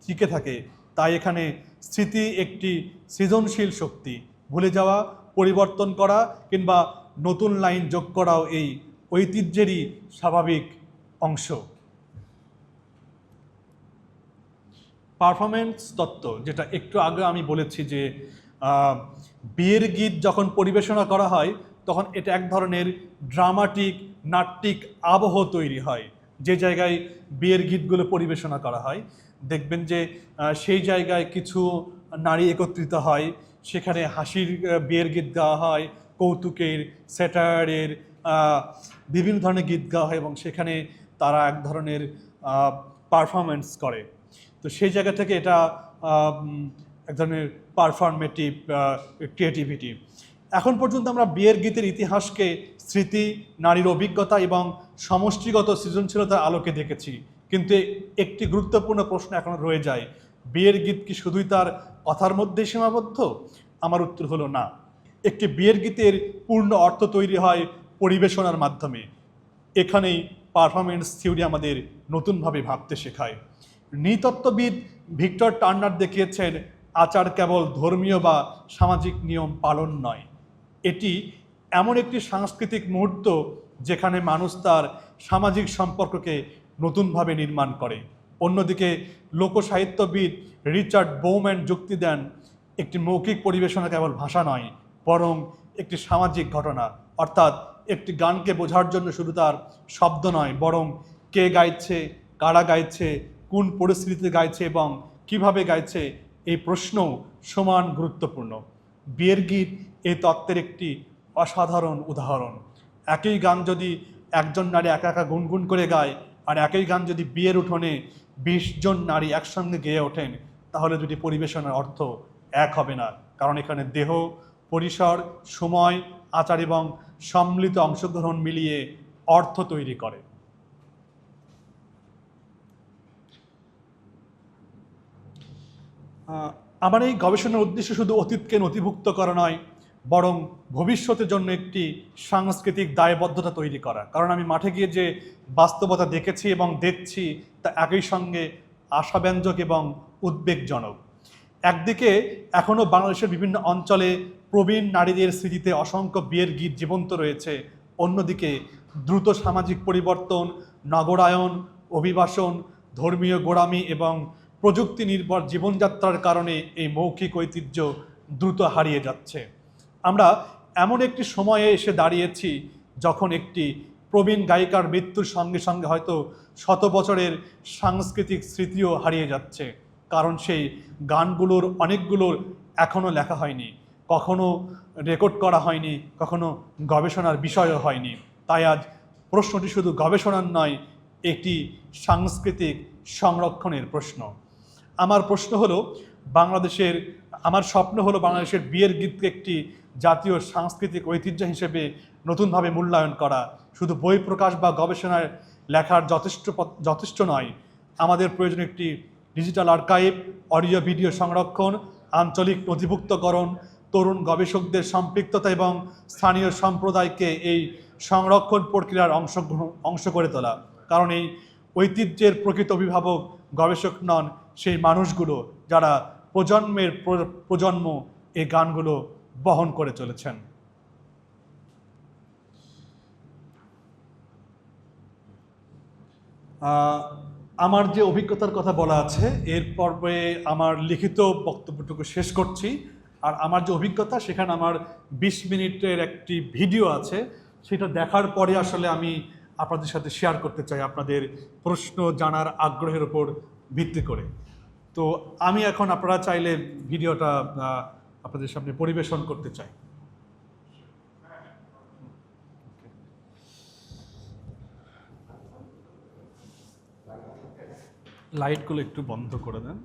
টিকে থাকে। তাই এখানে স্মৃতি একটি সৃজনশীল শক্তি। ভুলে যাওয়া, পরিবর্তন করা কিংবা নতুন লাইন যোগ করাও এই ঐতিহ্যেরই স্বাভাবিক অংশ। পারফরমেন্স তত্ত্ব, যেটা একটু আগে আমি বলেছি যে বিয়ের গীত যখন পরিবেশনা করা হয় তখন এটা এক ধরনের ড্রামাটিক, নাট্যিক আবহ তৈরি হয়। যে জায়গায় বিয়ের গীতগুলো পরিবেশনা করা হয় দেখবেন যে সেই জায়গায় কিছু নারী একত্রিত হয়, সেখানে হাসির বিয়ের গীত গাওয়া হয়, কৌতুকের, স্যাটায়ারের, বিভিন্ন ধরনের গীত গাওয়া হয় এবং সেখানে তারা এক ধরনের পারফরমেন্স করে। তো সেই জায়গা থেকে এটা এক ধরনের পারফরমেটিভ ক্রিয়েটিভিটি। এখন পর্যন্ত আমরা বিয়ের গীতের ইতিহাসকে স্মৃতি, নারীর অভিজ্ঞতা এবং সমষ্টিগত সৃজনশীলতার আলোকে দেখেছি, কিন্তু একটি গুরুত্বপূর্ণ প্রশ্ন এখনো রয়ে যায়, বিয়ের গীত কি শুধুই তার কথার মধ্যেই সীমাবদ্ধ? আমার উত্তর হলো না। একটি বিয়ের গীতের পূর্ণ অর্থ তৈরি হয় পরিবেশনার মাধ্যমে। এখানেই পারফরমেন্স থিওরি আমাদের নতুনভাবে ভাবতে শেখায়। নৃতত্ত্ববিদ ভিক্টর টার্নার দেখিয়েছেন আচার কেবল ধর্মীয় বা সামাজিক নিয়ম পালন নয়, এটি এমন একটি সাংস্কৃতিক মুহূর্ত যেখানে মানুষ তার সামাজিক সম্পর্ককে নতুনভাবে নির্মাণ করে। অন্যদিকে লোকসাহিত্যবিদ রিচার্ড বোম্যান যুক্তি দেন, একটি মৌখিক পরিবেশনা কেবল ভাষা নয়, বরং একটি সামাজিক ঘটনা। অর্থাৎ একটি গানকে বোঝার জন্য শুধু তার শব্দ নয়, বরং কে গাইছে, কারা গাইছে, কোন পরিস্থিতিতে গাইছে এবং কিভাবে গাইছে, এই প্রশ্নও সমান গুরুত্বপূর্ণ। বিয়ের গীত এই তত্ত্বের একটি অসাধারণ উদাহরণ। একই গান যদি একজন নারী একা একা গুনগুন করে গায়, আর একই গান যদি বিয়ের উঠোনে 20 জন নারী একসঙ্গে গেয়ে ওঠেন, তাহলে দুটি পরিবেশনার অর্থ এক হবে না। কারণ এখানে দেহ, পরিসর, সময়, আচার এবং সম্মিলিত অংশগ্রহণ মিলিয়ে অর্থ তৈরি করে। আমার এই গবেষণার উদ্দেশ্য শুধু অতীতকে নথিভুক্ত করা নয়, বরং ভবিষ্যতের জন্য একটি সাংস্কৃতিক দায়বদ্ধতা তৈরি করা। কারণ আমি মাঠে গিয়ে যে বাস্তবতা দেখেছি এবং দেখছি, তা একই সঙ্গে আশাব্যঞ্জক এবং উদ্বেগজনক। একদিকে এখনও বাংলাদেশের বিভিন্ন অঞ্চলে প্রবীণ নারীদের স্মৃতিতে অসংখ্য বিয়ের গীত জীবন্ত রয়েছে। অন্যদিকে দ্রুত সামাজিক পরিবর্তন, নগরায়ন, অভিবাসন, ধর্মীয় গোঁড়ামি এবং প্রযুক্তি নির্ভর জীবনযাত্রার কারণে এই মৌখিক ঐতিহ্য দ্রুত হারিয়ে যাচ্ছে। আমরা এমন একটি সময়ে এসে দাঁড়িয়েছি যখন একটি প্রবীণ গায়িকার মৃত্যুর সঙ্গে সঙ্গে হয়তো 100 বছরের সাংস্কৃতিক স্মৃতিও হারিয়ে যাচ্ছে। কারণ সেই গানগুলোর অনেকগুলোর এখনও লেখা হয়নি, কখনো রেকর্ড করা হয়নি, কখনো গবেষণার বিষয়ও হয়নি। তাই আজ প্রশ্নটি শুধু গবেষণার নয়, একটি সাংস্কৃতিক সংরক্ষণের প্রশ্ন। আমার স্বপ্ন হলো বাংলাদেশের বিয়ের গীতকে একটি জাতীয় সাংস্কৃতিক ঐতিহ্য হিসেবে নতুনভাবে মূল্যায়ন করা। শুধু বই প্রকাশ বা গবেষণায় লেখার যথেষ্ট নয়, আমাদের প্রয়োজন একটি ডিজিটাল আর্কাইভ, অডিও ভিডিও সংরক্ষণ, আঞ্চলিক নথিভুক্তকরণ, তরুণ গবেষকদের সম্পৃক্ততা এবং স্থানীয় সম্প্রদায়কে এই সংরক্ষণ প্রক্রিয়ার অংশ করে তোলা। কারণ এই ঐতিহ্যের প্রকৃত অভিভাবক গবেষক নন, সেই মানুষগুলো যারা প্রজন্মের প্রজন্ম এই গানগুলো বহন করে চলেছেন। আমার যে অভিজ্ঞতার কথা বলা আছে, এর পর্বে আমার লিখিত বক্তব্যটুকু শেষ করছি। আর আমার যে অভিজ্ঞতা, সেখানে আমার 20 মিনিটের একটি ভিডিও আছে, সেটা দেখার পরে আসলে আমি আপনাদের সাথে শেয়ার করতে চাই আপনাদের প্রশ্ন জানার আগ্রহের উপর ভিত্তি করে। তো আমি এখন, আপনারা চাইলে ভিডিওটা আপনাদের সামনে পরিবেশন করতে চাই। লাইটগুলো একটু বন্ধ করে দেন।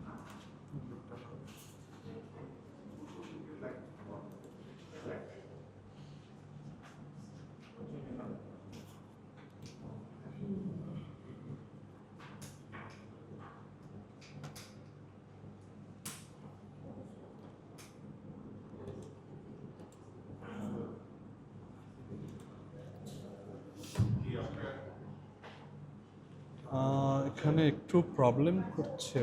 এখানে একটু প্রবলেম করছে।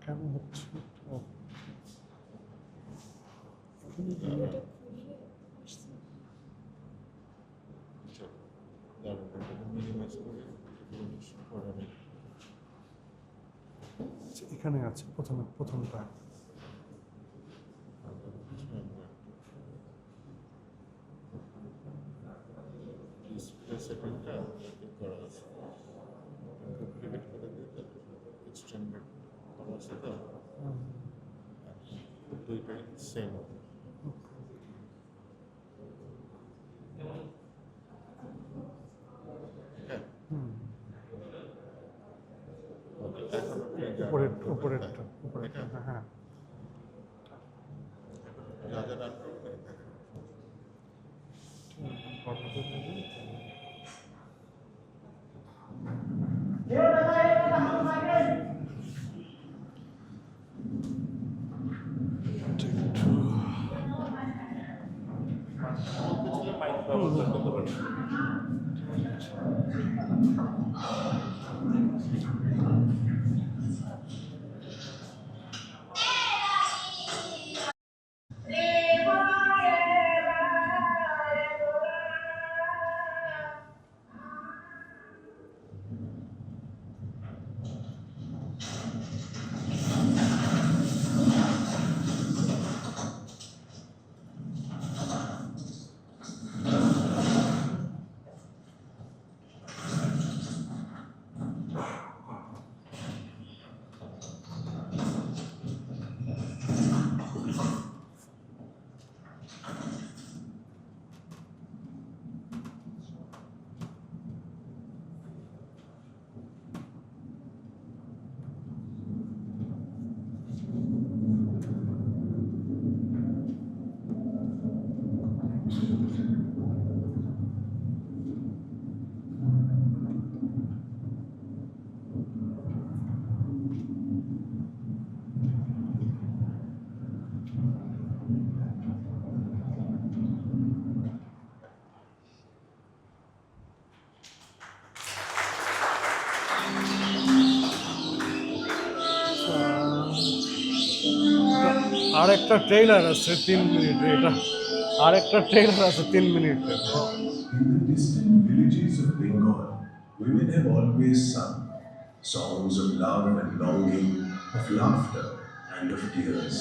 কেমন হচ্ছে? এখানে আছে প্রথমটা। দুইটাই সেম। উপরেরটা। হ্যাঁ, রাজা আলোচনা করতে পারি। আর একটা ট্রেলার আছে 3 মিনিটের, এটা আর একটা ট্রেলার আছে 3 মিনিটের। In the distant villages of Bengal, women have always sung songs of love and longing, of laughter and of tears.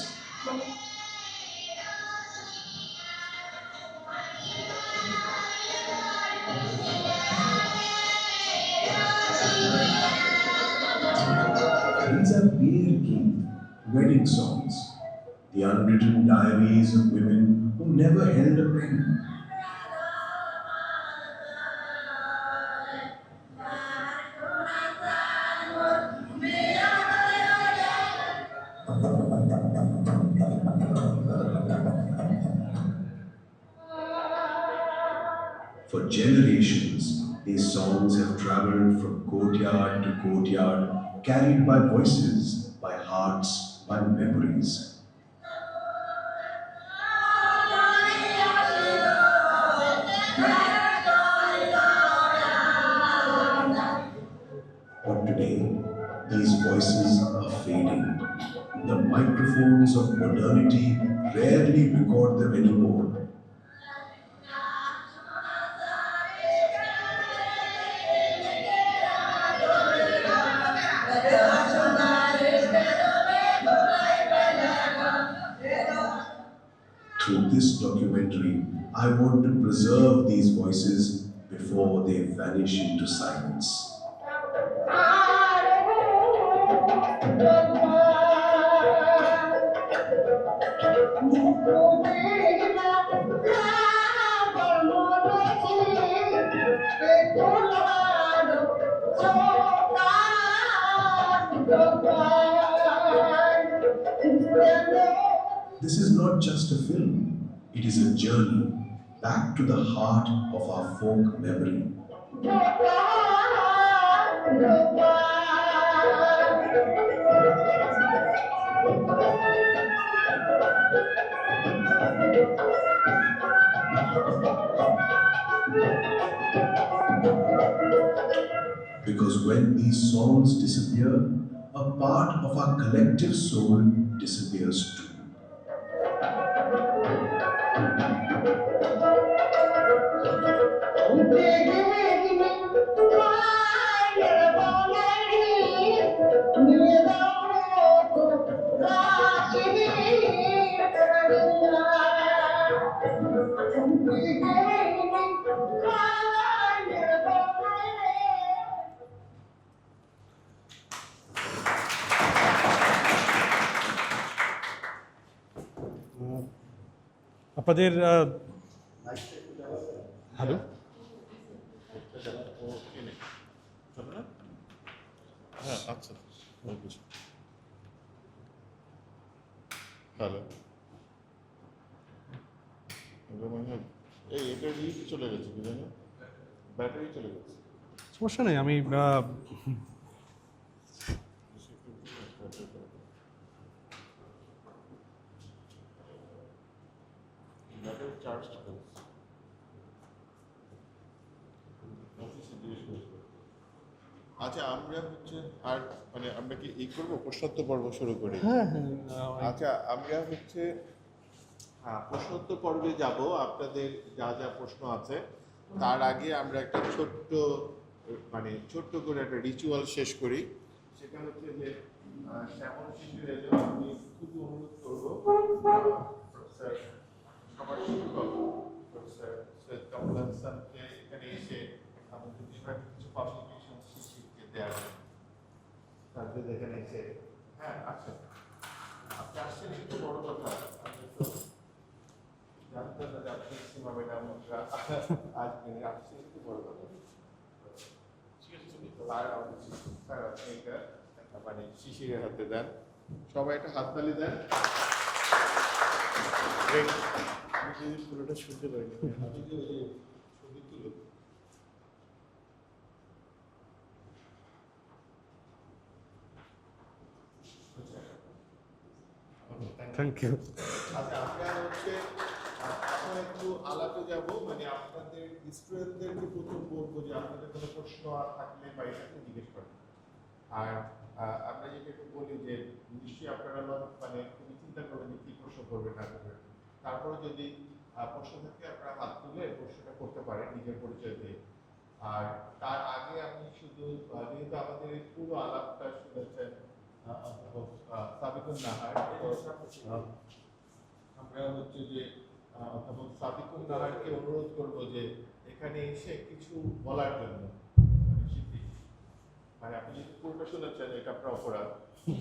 These are Beer Geet, wedding songs, the unwritten diaries of women who never held a pen. For generations, these songs have traveled from courtyard to courtyard, carried by voices, by hearts, by memories. But today, these voices are fading. The microphones of modernity rarely record them anymore. Through this documentary, I want to preserve these voices before they vanish into silence. This is not just a film, it is a journey back to the heart of our folk memory. Because when these songs disappear, a part of our collective soul disappears too. আপনাদের hello, হ্যাঁ আচ্ছা, hello, এই এটা চলে গেছে, কি জানো, battery চলে গেছে। সমস্যা নেই, আমি ব্যাটারি চার্জ আচ্ছা আমরা হচ্ছে আর মানে আমরা কি এই করবো প্রশ্নোত্তর পর্ব শুরু করি? হ্যাঁ আচ্ছা আমরা হচ্ছে প্রশ্নোত্তর পর্বে যাব। আপনাদের যা যা প্রশ্ন আছে তার আগে আমরা একটা ছোট্ট করে একটা রিচুয়াল শেষ করি। সেটা হচ্ছে যে শ্যামল শিশুর এলে আমি খুবই অনুরোধ করবো প্রফেসর সবার শিক্ষক প্রফেসর সৈয়দ কামরুল হাসানকে এখানে এসে আমাদের বিভাগে কিছু পাবলিকেশন শিশুকে দেওয়া তাদের এখানে এসে হ্যাঁ আচ্ছা আপনি আসছেন একটু বড় কথা। আমি তো জানতাম না যে আপনি সীমা ম্যাডাম আসবেন, আসছেন একটু বড় কথা। আর আমাদের শিক্ষক স্যার আপনি এটা মানে শিশিরের হাতে দেন, সবাই একটা হাততালি দেন। আমি যদি পুরোটা শুনতে পারিনি আমি যে ওই যে ছবি তুলো থ্যাংক ইউ। আচ্ছা আমরা হচ্ছে এখন একটু আলাপে যাব, মানে আপনাদের স্টুডেন্টদেরকে প্রথম বলবো যে আপনাদের কোনো প্রশ্ন থাকলে বা এটাকে জিজ্ঞেস করেন। আর আমরা যেটা একটু বলি যে নিশ্চয়ই আপনারা মানে খুবই চিন্তা করবেন যে কী প্রশ্ন করবেন না করবেন। তারপরে যদি প্রশ্ন থাকে আপনারা হাত তুলে প্রশ্নটা করতে পারেন নিজের পরিচয় দিয়ে। আর তার আগে আমি শুধু যেহেতু আমাদের এই পুরো আলাপটা শুনেছেন সাবিকুন নাহার, আমরা হচ্ছে যে অধ্যাপক সাবিকুন নাহারকে অনুরোধ করবো যে এখানে এসে কিছু বলার জন্য। মানে আপনি যদি পুরোটা শুনেছেন এটা আপনার অপরাধ,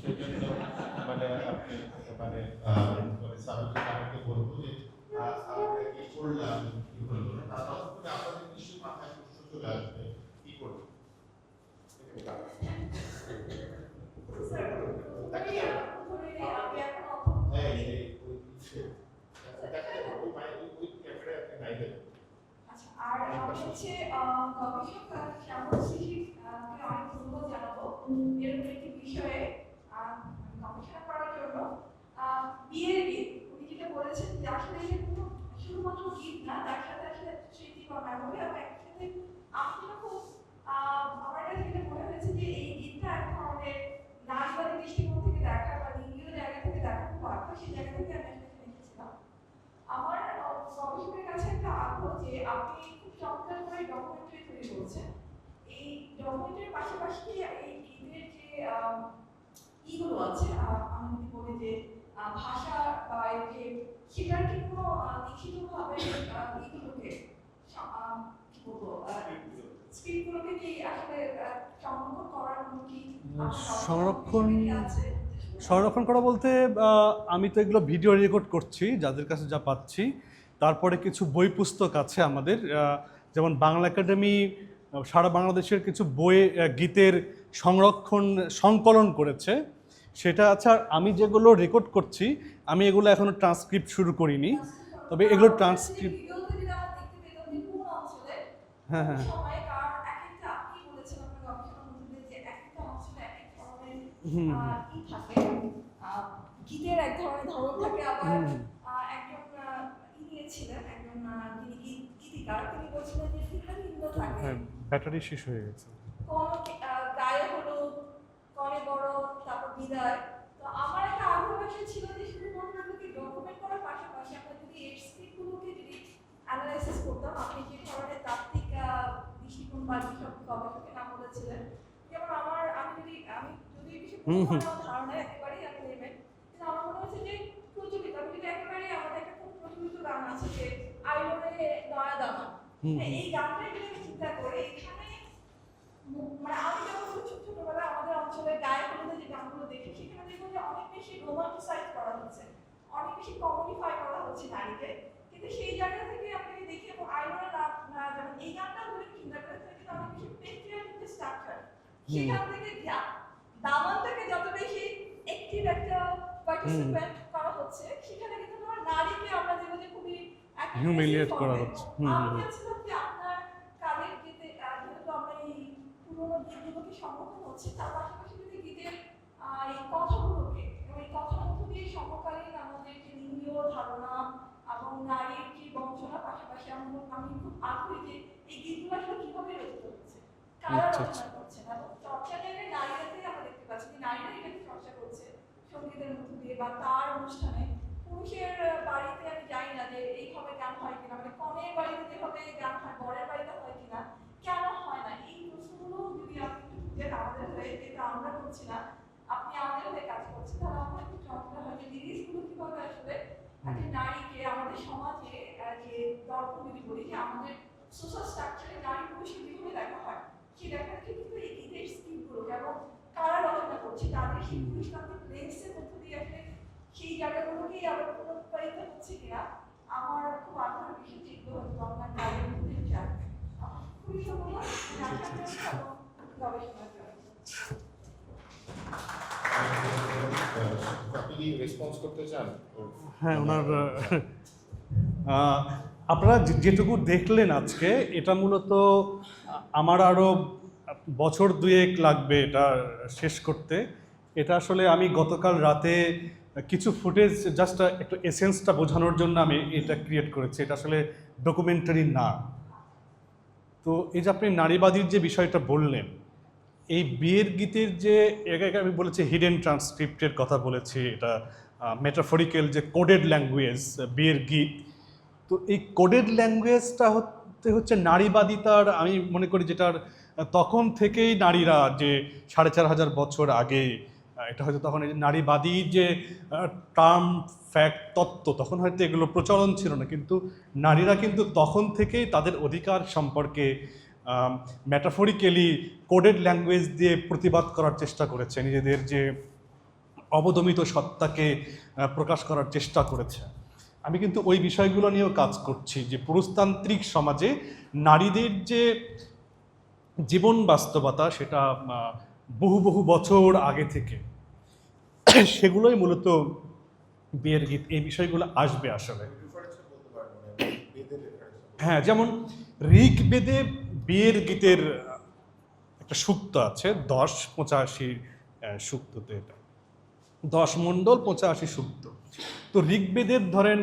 সেই জন্য মানে আপনি মানে সাবিকুন নাহারকে বলবো যে আমরা কি করলাম কি হলো না, ততক্ষণে আপনাদের নিশ্চয়ই মাথায় প্রশ্ন চলে আসবে কি করবো। আর আমি হচ্ছে গবেষক শ্যামল শিশিরকে অনেক ধন্যবাদ জানাবো এরকম একটি বিষয়ে গবেষণা করার জন্য। বিয়ের গীত উনি যেটা বলেছেন যে আসলে এটা কোনো শুধুমাত্র গীত না, তার সাথে আসলে স্মৃতি বা মেমোরি এবং একসাথে আমি যেটা খুব আমার কাছে যেটা মনে হয়েছে যে এই গীতটা এক ধরনের নারীবাদী দৃষ্টিকোণ থেকে দেখা বা লিঙ্গীয় জায়গা থেকে দেখা খুব আগ্রহ, সেই জায়গা থেকে আমি আসলে লিখেছিলাম। আমার গবেষকের কাছে একটা আগ্রহ যে আপনি খুব চমৎকার করে ডকুমেন্টারি তৈরি করছেন। এই ডকুমেন্টারির পাশাপাশি এই গীতের যে ইগুলো আছে আমি যদি বলি যে ভাষা বা এই যে সেটার কি কোনো লিখিতভাবে ইগুলোকে কি বলবো স্ক্রিপ্টগুলোকে কি আসলে সংরক্ষণ করার কোনো কি সংরক্ষণ করা বলতে আমি তো এগুলো ভিডিও রেকর্ড করছি যাদের কাছে যা পাচ্ছি। তারপরে কিছু বই পুস্তক আছে আমাদের, যেমন বাংলা একাডেমি সারা বাংলাদেশের কিছু বই গীতের সংকলন করেছে, সেটা আছে। আর আমি যেগুলো রেকর্ড করছি আমি এগুলো এখনও ট্রান্সক্রিপ্ট শুরু করিনি, তবে এগুলো ট্রান্সক্রিপ্ট হ্যাঁ হ্যাঁ গীতের এক ধরনের ধরন থাকে। আবার একজন ছিলেন একজন যিনি গীতিকার, তিনি বলছিলেন যে ভিন্ন থাকে, ব্যাটারি শেষ হয়ে গেছে, গায়ে হলুদ, কনে বড়, তারপর বিদায়। তো আমার একটা আগ্রহ ছিল যে শুধুমাত্র এগুলোকে ডকুমেন্ট করার পাশাপাশি আমরা যদি এর স্ক্রিপ্টগুলোকে যদি অ্যানালাইসিস করতাম, আপনি যে ধরনের তাত্ত্বিক দৃষ্টিকোণ বা যেসব গবেষকের নাম বলেছিলেন, যেমন আমি যদি বিষয়ে ধারণা একেবারেই আমি নেবেন, কিন্তু আমার মনে হচ্ছে যে প্রচলিত আমি যদি একেবারে আমাদের একটা খুব প্রচলিত গান আছে যে আইলরে নয়া দামা, এই গানটা যদি আমি চিন্তা করি এখানে মানে আমি যখন ছোটবেলায় আমাদের অঞ্চলে গায়ে হলুদে যে গানগুলো দেখি সেখানে দেখবো যে অনেক বেশি রোমান্টিসাইজ করা হচ্ছে, অনেক বেশি কমিউনিফাই করা হচ্ছে নারীকে। কিন্তু সেই জায়গা থেকে আপনি দেখি এবং আইলরে না যেমন এই গানটা ধরে চিন্তা করে কিন্তু অনেক বেশি পেট্রিয়ার্কিক যে স্ট্রাকচার, সেখান থেকে দামান থেকে যত বেশি অ্যাক্টিভ একটা পার্টিসিপেন্ট করা হচ্ছে, সেখানে কিন্তু তোমার নারীকে আমরা দেখবো যে খুবই হিউমিলিয়েট করা হচ্ছে। আমি বলছিলাম যে আপনার কাজের যেহেতু আমরা এই পুরোনো গীতগুলোকে সংরক্ষণ হচ্ছে, তার পাশাপাশি যদি গীতের এই কথাগুলোকে এবং এই কথার মধ্য দিয়ে সমকালীন আমাদের যে লিঙ্গীয় ধারণা এবং নারীর যে বঞ্চনা, পাশাপাশি আমি খুব আগ্রহী যে এই গীতগুলো আসলে কিভাবে রচিত হচ্ছে, কারা রচনা করছেন এবং বা তার অনুষ্ঠানে পুরুষের বাড়িতে আমি জানি না যে এইভাবে গান হয় কিনা, মানে কনের বাড়িতে যেভাবে গান হয় বরের বাড়িতে হয় কিনা, কেন হয় না, এই প্রশ্নগুলো যদি আপনি একটু বুঝেন আমাদের হয়ে, যেটা আমরা করছি না, আপনি আমাদের হয়ে কাজ করছেন, তাহলে আমার একটু চমৎকার হয় যে লিরিক্সগুলো কিভাবে আসলে একটা নারীকে আমাদের সমাজে যে দর্পণ যদি বলি যে আমাদের সোশ্যাল স্ট্রাকচারে নারী পুরুষকে যেভাবে দেখা হয়, সেই দেখাটাকে কিন্তু এই ঈদের স্কিমগুলো এবং কারা রচনা করছে তাদের সেই পুরুষতান্ত্রিক লেন্সের মধ্য দিয়ে আসলে সেই জায়গাগুলোকেই আবার পুনরুৎপাদিত হচ্ছে কিনা আমার খুব আগ্রহের বিষয়, যেগুলো হয়তো আমার কাজের মধ্যে চান খুবই সম্ভব গবেষণার জন্য। আপনি কি রেসপন্স করতে চান? হ্যাঁ, ওনার আপনারা যেটুকু দেখলেন আজকে, এটা মূলত আমার আরও বছর দুয়েক লাগবে এটা শেষ করতে। এটা আসলে আমি গতকাল রাতে কিছু ফুটেজ জাস্ট একটু এসেন্সটা বোঝানোর জন্য আমি এটা ক্রিয়েট করেছি। এটা আসলে ডকুমেন্টারি না। তো এই যে আপনি নারীবাদীর যে বিষয়টা বললেন, এই বিয়ের গীতের যে আমি বলেছি হিডেন ট্রান্সক্রিপ্টের কথা বলেছি, এটা মেটাফরিক্যাল যে কোডেড ল্যাঙ্গুয়েজ বিয়ের গীত, তো এই কোডেড ল্যাঙ্গুয়েজটা হচ্ছে নারীবাদিতার, আমি মনে করি যেটার তখন থেকেই নারীরা যে 4500 বছর আগে, এটা হয়তো তখন এই নারীবাদী যে টার্ম ফ্যাক্ট তত্ত্ব, তখন হয়তো এগুলো প্রচলন ছিল না, কিন্তু নারীরা কিন্তু তখন থেকেই তাদের অধিকার সম্পর্কে মেটাফরিক্যালি কোডেড ল্যাঙ্গুয়েজ দিয়ে প্রতিবাদ করার চেষ্টা করেছে, নিজেদের যে অবদমিত সত্তাকে প্রকাশ করার চেষ্টা করেছে। আমি কিন্তু ওই বিষয়গুলো নিয়েও কাজ করছি, যে পুরুষতান্ত্রিক সমাজে নারীদের যে জীবন বাস্তবতা, সেটা বহু বহু বছর আগে থেকে, সেগুলোই মূলত বিয়ের গীত, এই বিষয়গুলো আসবে আসলে। হ্যাঁ, যেমন ঋগ্বেদে বিয়ের গীতের একটা সূক্ত আছে, 10-85 সূক্ততে, এটা 10 মণ্ডল 85 সূক্ত। তো ঋগ্বেদের ধরেন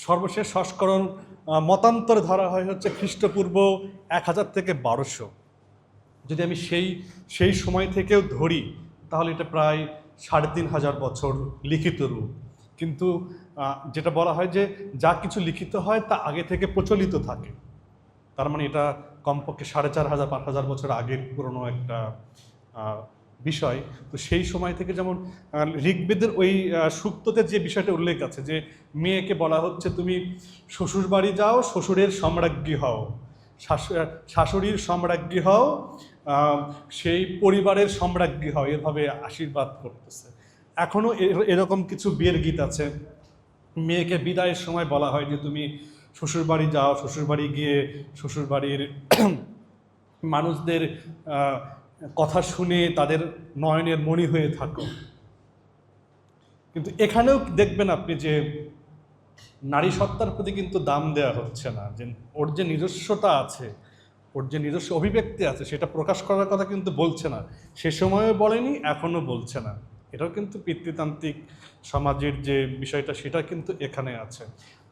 সর্বশেষ সংস্করণ মতান্তরে ধরা হয় হচ্ছে খ্রিস্টপূর্ব 1000 থেকে 1200। যদি আমি সেই সময় থেকেও ধরি, তাহলে এটা প্রায় 3500 বছর লিখিত রূপ। কিন্তু যেটা বলা হয় যে যা কিছু লিখিত হয় তা আগে থেকে প্রচলিত থাকে, তার মানে এটা কমপক্ষে 4500-5000 বছর আগের পুরনো একটা বিষয়। তো সেই সময় থেকে, যেমন ঋগ্বেদের ওই সূক্ততে যে বিষয়টা উল্লেখ আছে, যে মেয়েকে বলা হচ্ছে তুমি শ্বশুর বাড়ি যাও, শ্বশুরের সম্রাজ্ঞী হও, শাশুড়ির সম্রাজ্ঞী হও, সেই পরিবারের সম্রাজ্ঞী হও, এভাবে আশীর্বাদ করতেছে। এখনও এরকম কিছু বিয়ের গীত আছে, মেয়েকে বিদায়ের সময় বলা হয় যে তুমি শ্বশুরবাড়ি যাও, শ্বশুরবাড়ি গিয়ে শ্বশুরবাড়ির মানুষদের কথা শুনে তাদের নয়নের মণি হয়ে থাকো। কিন্তু এখানেও দেখবেন আপনি যে নারী সত্তার প্রতি কিন্তু দাম দেওয়া হচ্ছে না, যে ওর যে নিজস্বতা আছে, ওর যে নিজস্ব অভিব্যক্তি আছে, সেটা প্রকাশ করার কথা কিন্তু বলছে না, সে সময়ও বলেনি, এখনও বলছে না। এটাও কিন্তু পিতৃতান্ত্রিক সমাজের যে বিষয়টা, সেটা কিন্তু এখানে আছে।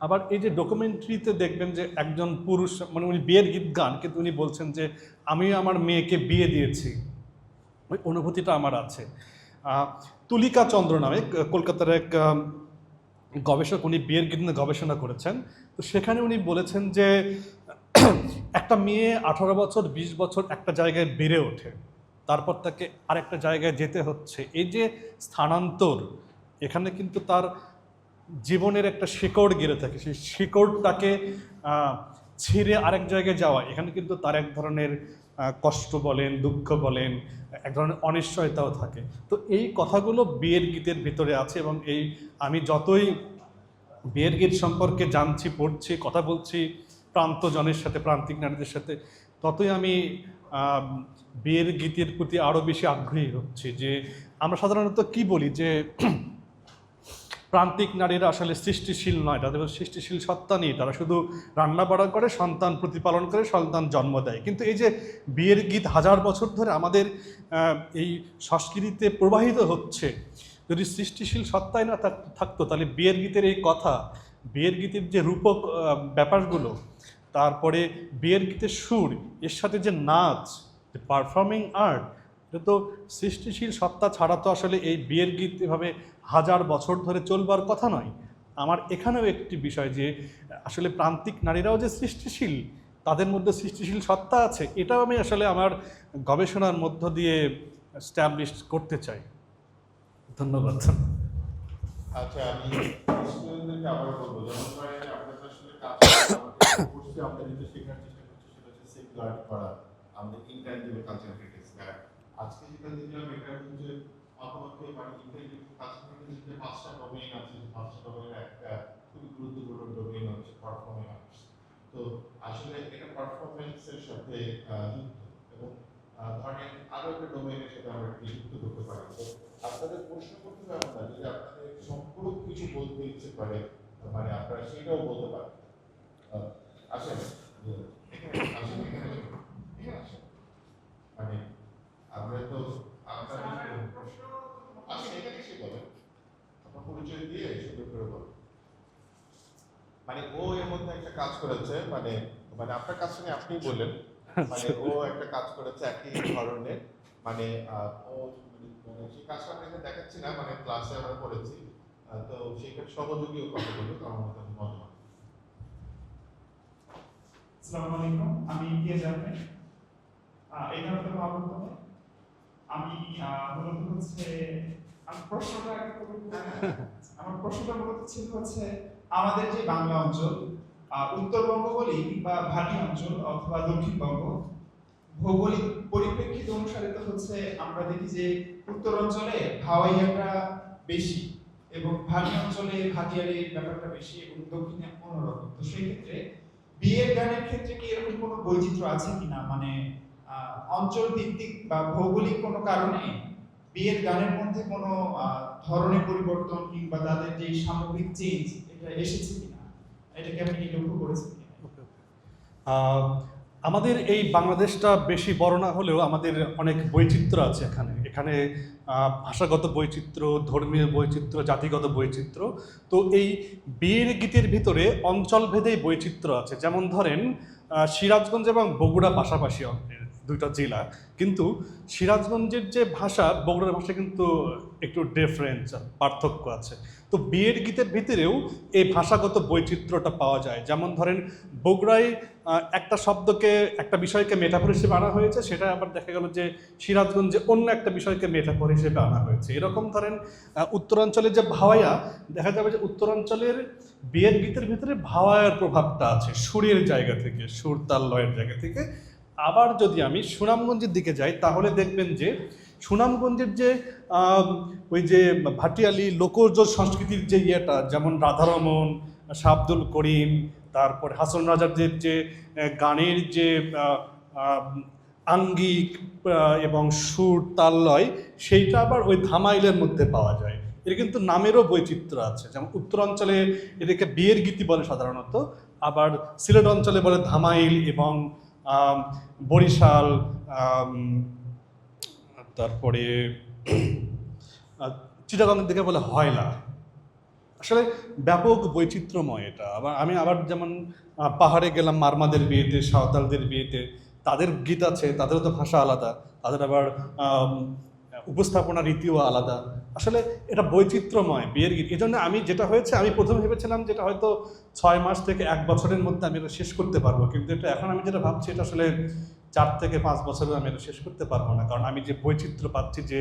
আবার এই যে ডকুমেন্টারিতে দেখবেন যে একজন পুরুষ, মানে উনি বিয়ের গীত গান, কিন্তু উনি বলছেন যে আমি আমার মেয়েকে বিয়ে দিয়েছি, ওই অনুভূতিটা আমার আছে। তুলিকা চন্দ্র নামে কলকাতার এক গবেষক, উনি বিয়ের গীত নিয়ে গবেষণা করেছেন। তো সেখানে উনি বলেছেন যে একটা মেয়ে 18 বছর 20 বছর একটা জায়গায় বেড়ে ওঠে, তারপর তাকে আরেকটা জায়গায় যেতে হচ্ছে, এই যে স্থানান্তর, এখানে কিন্তু তার জীবনের একটা শিকড় গেড়ে থাকে, সেই শিকড়টাকে ছিঁড়ে আরেক জায়গায় যাওয়া, এখানে কিন্তু তার এক ধরনের কষ্ট বলেন, দুঃখ বলেন, এক ধরনের অনিশ্চয়তাও থাকে। তো এই কথাগুলো বিয়ের গীতের ভিতরে আছে, এবং এই আমি যতই বিয়ের গীত সম্পর্কে জানছি, পড়ছি, কথা বলছি প্রান্তজনের সাথে, প্রান্তিক নারীদের সাথে, ততই আমি বিয়ের গীতের প্রতি আরও বেশি আগ্রহী হচ্ছি। যে আমরা সাধারণত কি বলি যে প্রান্তিক নারীরা আসলে সৃষ্টিশীল নয়, তাদের সৃষ্টিশীল সত্তা নেই, তারা শুধু রান্নাবাড়া করে, সন্তান প্রতিপালন করে, সন্তান জন্ম দেয়। কিন্তু এই যে বিয়ের গীত 1000 বছর ধরে আমাদের এই সংস্কৃতিতে প্রবাহিত হচ্ছে, যদি সৃষ্টিশীল সত্তাই না থাকতো, তাহলে বিয়ের গীতের এই কথা, বিয়ের গীতের যে রূপক ব্যাপারগুলো, তারপরে বিয়ের গীতের সুর, এর সাথে যে নাচ, যে পারফর্মিং আর্ট, এটা তো সৃষ্টিশীল সত্তা ছাড়া তো আসলে এই বিয়ের গীত এভাবে হাজার বছর ধরে চলবার কথা নয়। আমার এখানেও একটি বিষয় যে আসলে প্রান্তিক নারীরাও যে সৃষ্টিশীল, তাদের মধ্যে সৃষ্টিশীল সত্তা আছে, এটাও আমি আসলে আমার গবেষণার মধ্য দিয়ে স্ট্যাবলিশ করতে চাই। ধন্যবাদ। আচ্ছা, আমি স্টুডেন্টদেরকে আবার বলবো, যেমন ধরেন আপনাদের আসলে কাজ করছে, আপনাদের যেটা শেখার চেষ্টা করছে সেটা হচ্ছে সেফগার্ড করা আমাদের ইনট্যাঞ্জিবল কালচার হেরিটেজ। আজকে যেটা দেখলাম এটা হচ্ছে অপরকে মানে ইনট্যাঞ্জিবল কালচার হেরিটেজ যে 5টা ডোমেইন আছে, 5টা ডোমেইনের একটা খুবই গুরুত্বপূর্ণ ডোমেইন হচ্ছে পারফর্মিং আর্টস। তো আসলে এটা পারফরমেন্সের সাথে যুক্ত, এবং ধরেন আরো একটা ডোমেইনের সাথে আমরা যুক্ত করতে পারি। তো আপনাদের প্রশ্ন করতে হবে না, যদি আপনাদের সম্পূর্ণ কিছু বলতে ইচ্ছে করে মানে আপনারা সেটাও বলতে পারেন। আসেন এখানে আসেন, এখানে আসেন, মানে আমরা তো আপনার আসেন এখানে এসে বলেন, আপনার পরিচয় দিয়ে সুন্দর করে বলেন। মানে ও এর মধ্যে একটা কাজ করেছে, মানে মানে আপনার কাজ শুনে আপনি বললেন, মানে ও একটা কাজ করেছে একই ধরনের, মানে ও মানে সেই কাজটা আপনাকে দেখাচ্ছি না, মানে ক্লাসে আমরা করেছি, তো সেইখানে সহযোগীও কথা বলবো, তো আমার মতো মজা হয়। আসসালামু আলাইকুম, আমি ইমতিয়াজ আহমেদ। এখানে তো ভালো হবে। আমি মূলত হচ্ছে আমার প্রশ্নটা আমার প্রশ্নটা মূলত ছিল হচ্ছে আমাদের যে বাংলা অঞ্চল, উত্তরবঙ্গ বলি বা ভাটি অঞ্চল অথবা দক্ষিণবঙ্গ, ভৌগোলিক পরিপ্রেক্ষিত অনুসারে তো হচ্ছে আমরা দেখি যে উত্তর অঞ্চলে ভাওয়াইয়াটা বেশি এবং ভাটি অঞ্চলে ভাটিয়ালির ব্যাপারটা বেশি এবং দক্ষিণে অন্যরকম। তো সেই ক্ষেত্রে বিয়ের গানের ক্ষেত্রে কি এরকম কোনো বৈচিত্র্য আছে কিনা, মানে অঞ্চল ভিত্তিক বা ভৌগোলিক কোনো কারণে বিয়ের গানের মধ্যে কোনো ধরনের পরিবর্তন কিংবা তাদের যে সামগ্রিক চেঞ্জ এটা এসেছে কিনা, এটাকে আপনি কি লক্ষ্য করেছেন কিনা? আমাদের এই বাংলাদেশটা বেশি বড় না হলেও আমাদের অনেক বৈচিত্র্য আছে এখানে। এখানে ভাষাগত বৈচিত্র্য, ধর্মীয় বৈচিত্র্য, জাতিগত বৈচিত্র্য। তো এই বিয়ের গীতের ভিতরে অঞ্চলভেদে বৈচিত্র্য আছে। যেমন ধরেন সিরাজগঞ্জ এবং বগুড়া পাশাপাশি দুইটা জেলা, কিন্তু সিরাজগঞ্জের যে ভাষা, বগুড়ার ভাষা কিন্তু একটু ডিফারেন্স, পার্থক্য আছে। তো বিয়ের গীতের ভিতরেও এই ভাষাগত বৈচিত্র্যটা পাওয়া যায়। যেমন ধরেন বগুড়ায় একটা শব্দকে, একটা বিষয়কে মেটাফোর হিসেবে আনা হয়েছে, সেটা আবার দেখা গেল যে সিরাজগঞ্জে অন্য একটা বিষয়কে মেটাফোর হিসেবে আনা হয়েছে। এরকম ধরেন উত্তরাঞ্চলের যে ভাওয়াইয়া, দেখা যাবে যে উত্তরাঞ্চলের বিয়ের গীতের ভিতরে ভাওয়াইয়ার প্রভাবটা আছে সুরের জায়গা থেকে, সুর তাল লয়ের জায়গা থেকে। আবার যদি আমি সুনামগঞ্জের দিকে যাই তাহলে দেখবেন যে সুনামগঞ্জের যে ওই যে ভাটিয়ালি লোকজ সংস্কৃতির যে ইয়েটা, যেমন রাধারমন, শাহ আব্দুল করিম, তারপর হাসন রাজাদের যে গানের যে আঙ্গিক এবং সুর তাল লয়, সেইটা আবার ওই ধামাইলের মধ্যে পাওয়া যায়। এর কিন্তু নামেরও বৈচিত্র্য আছে। যেমন উত্তরাঞ্চলে এটাকে বিয়ের গীতি বলে সাধারণত, আবার সিলেট অঞ্চলে বলে ধামাইল, এবং বরিশাল, তারপরে চিটাগংয়ের দিকে বলে হয়লা। আসলে ব্যাপক বৈচিত্র্যময় এটা। আমি আবার যেমন পাহাড়ে গেলাম মারমাদের বিয়েতে, সাঁওতালদের বিয়েতে, তাদের গীত আছে, তাদেরও তো ভাষা আলাদা, তাদের আবার উপস্থাপনা রীতিও আলাদা। আসলে এটা বৈচিত্র্যময় বিয়ের গীত। এই জন্য আমি যেটা হয়েছে, আমি প্রথমে ভেবেছিলাম যেটা হয়তো 6 মাস থেকে 1 বছরের মধ্যে আমি এটা শেষ করতে পারবো, কিন্তু এটা এখন আমি যেটা ভাবছি এটা আসলে 4 থেকে 5 বছরেও আমি এটা শেষ করতে পারবো না। কারণ আমি যে বৈচিত্র্য পাচ্ছি, যে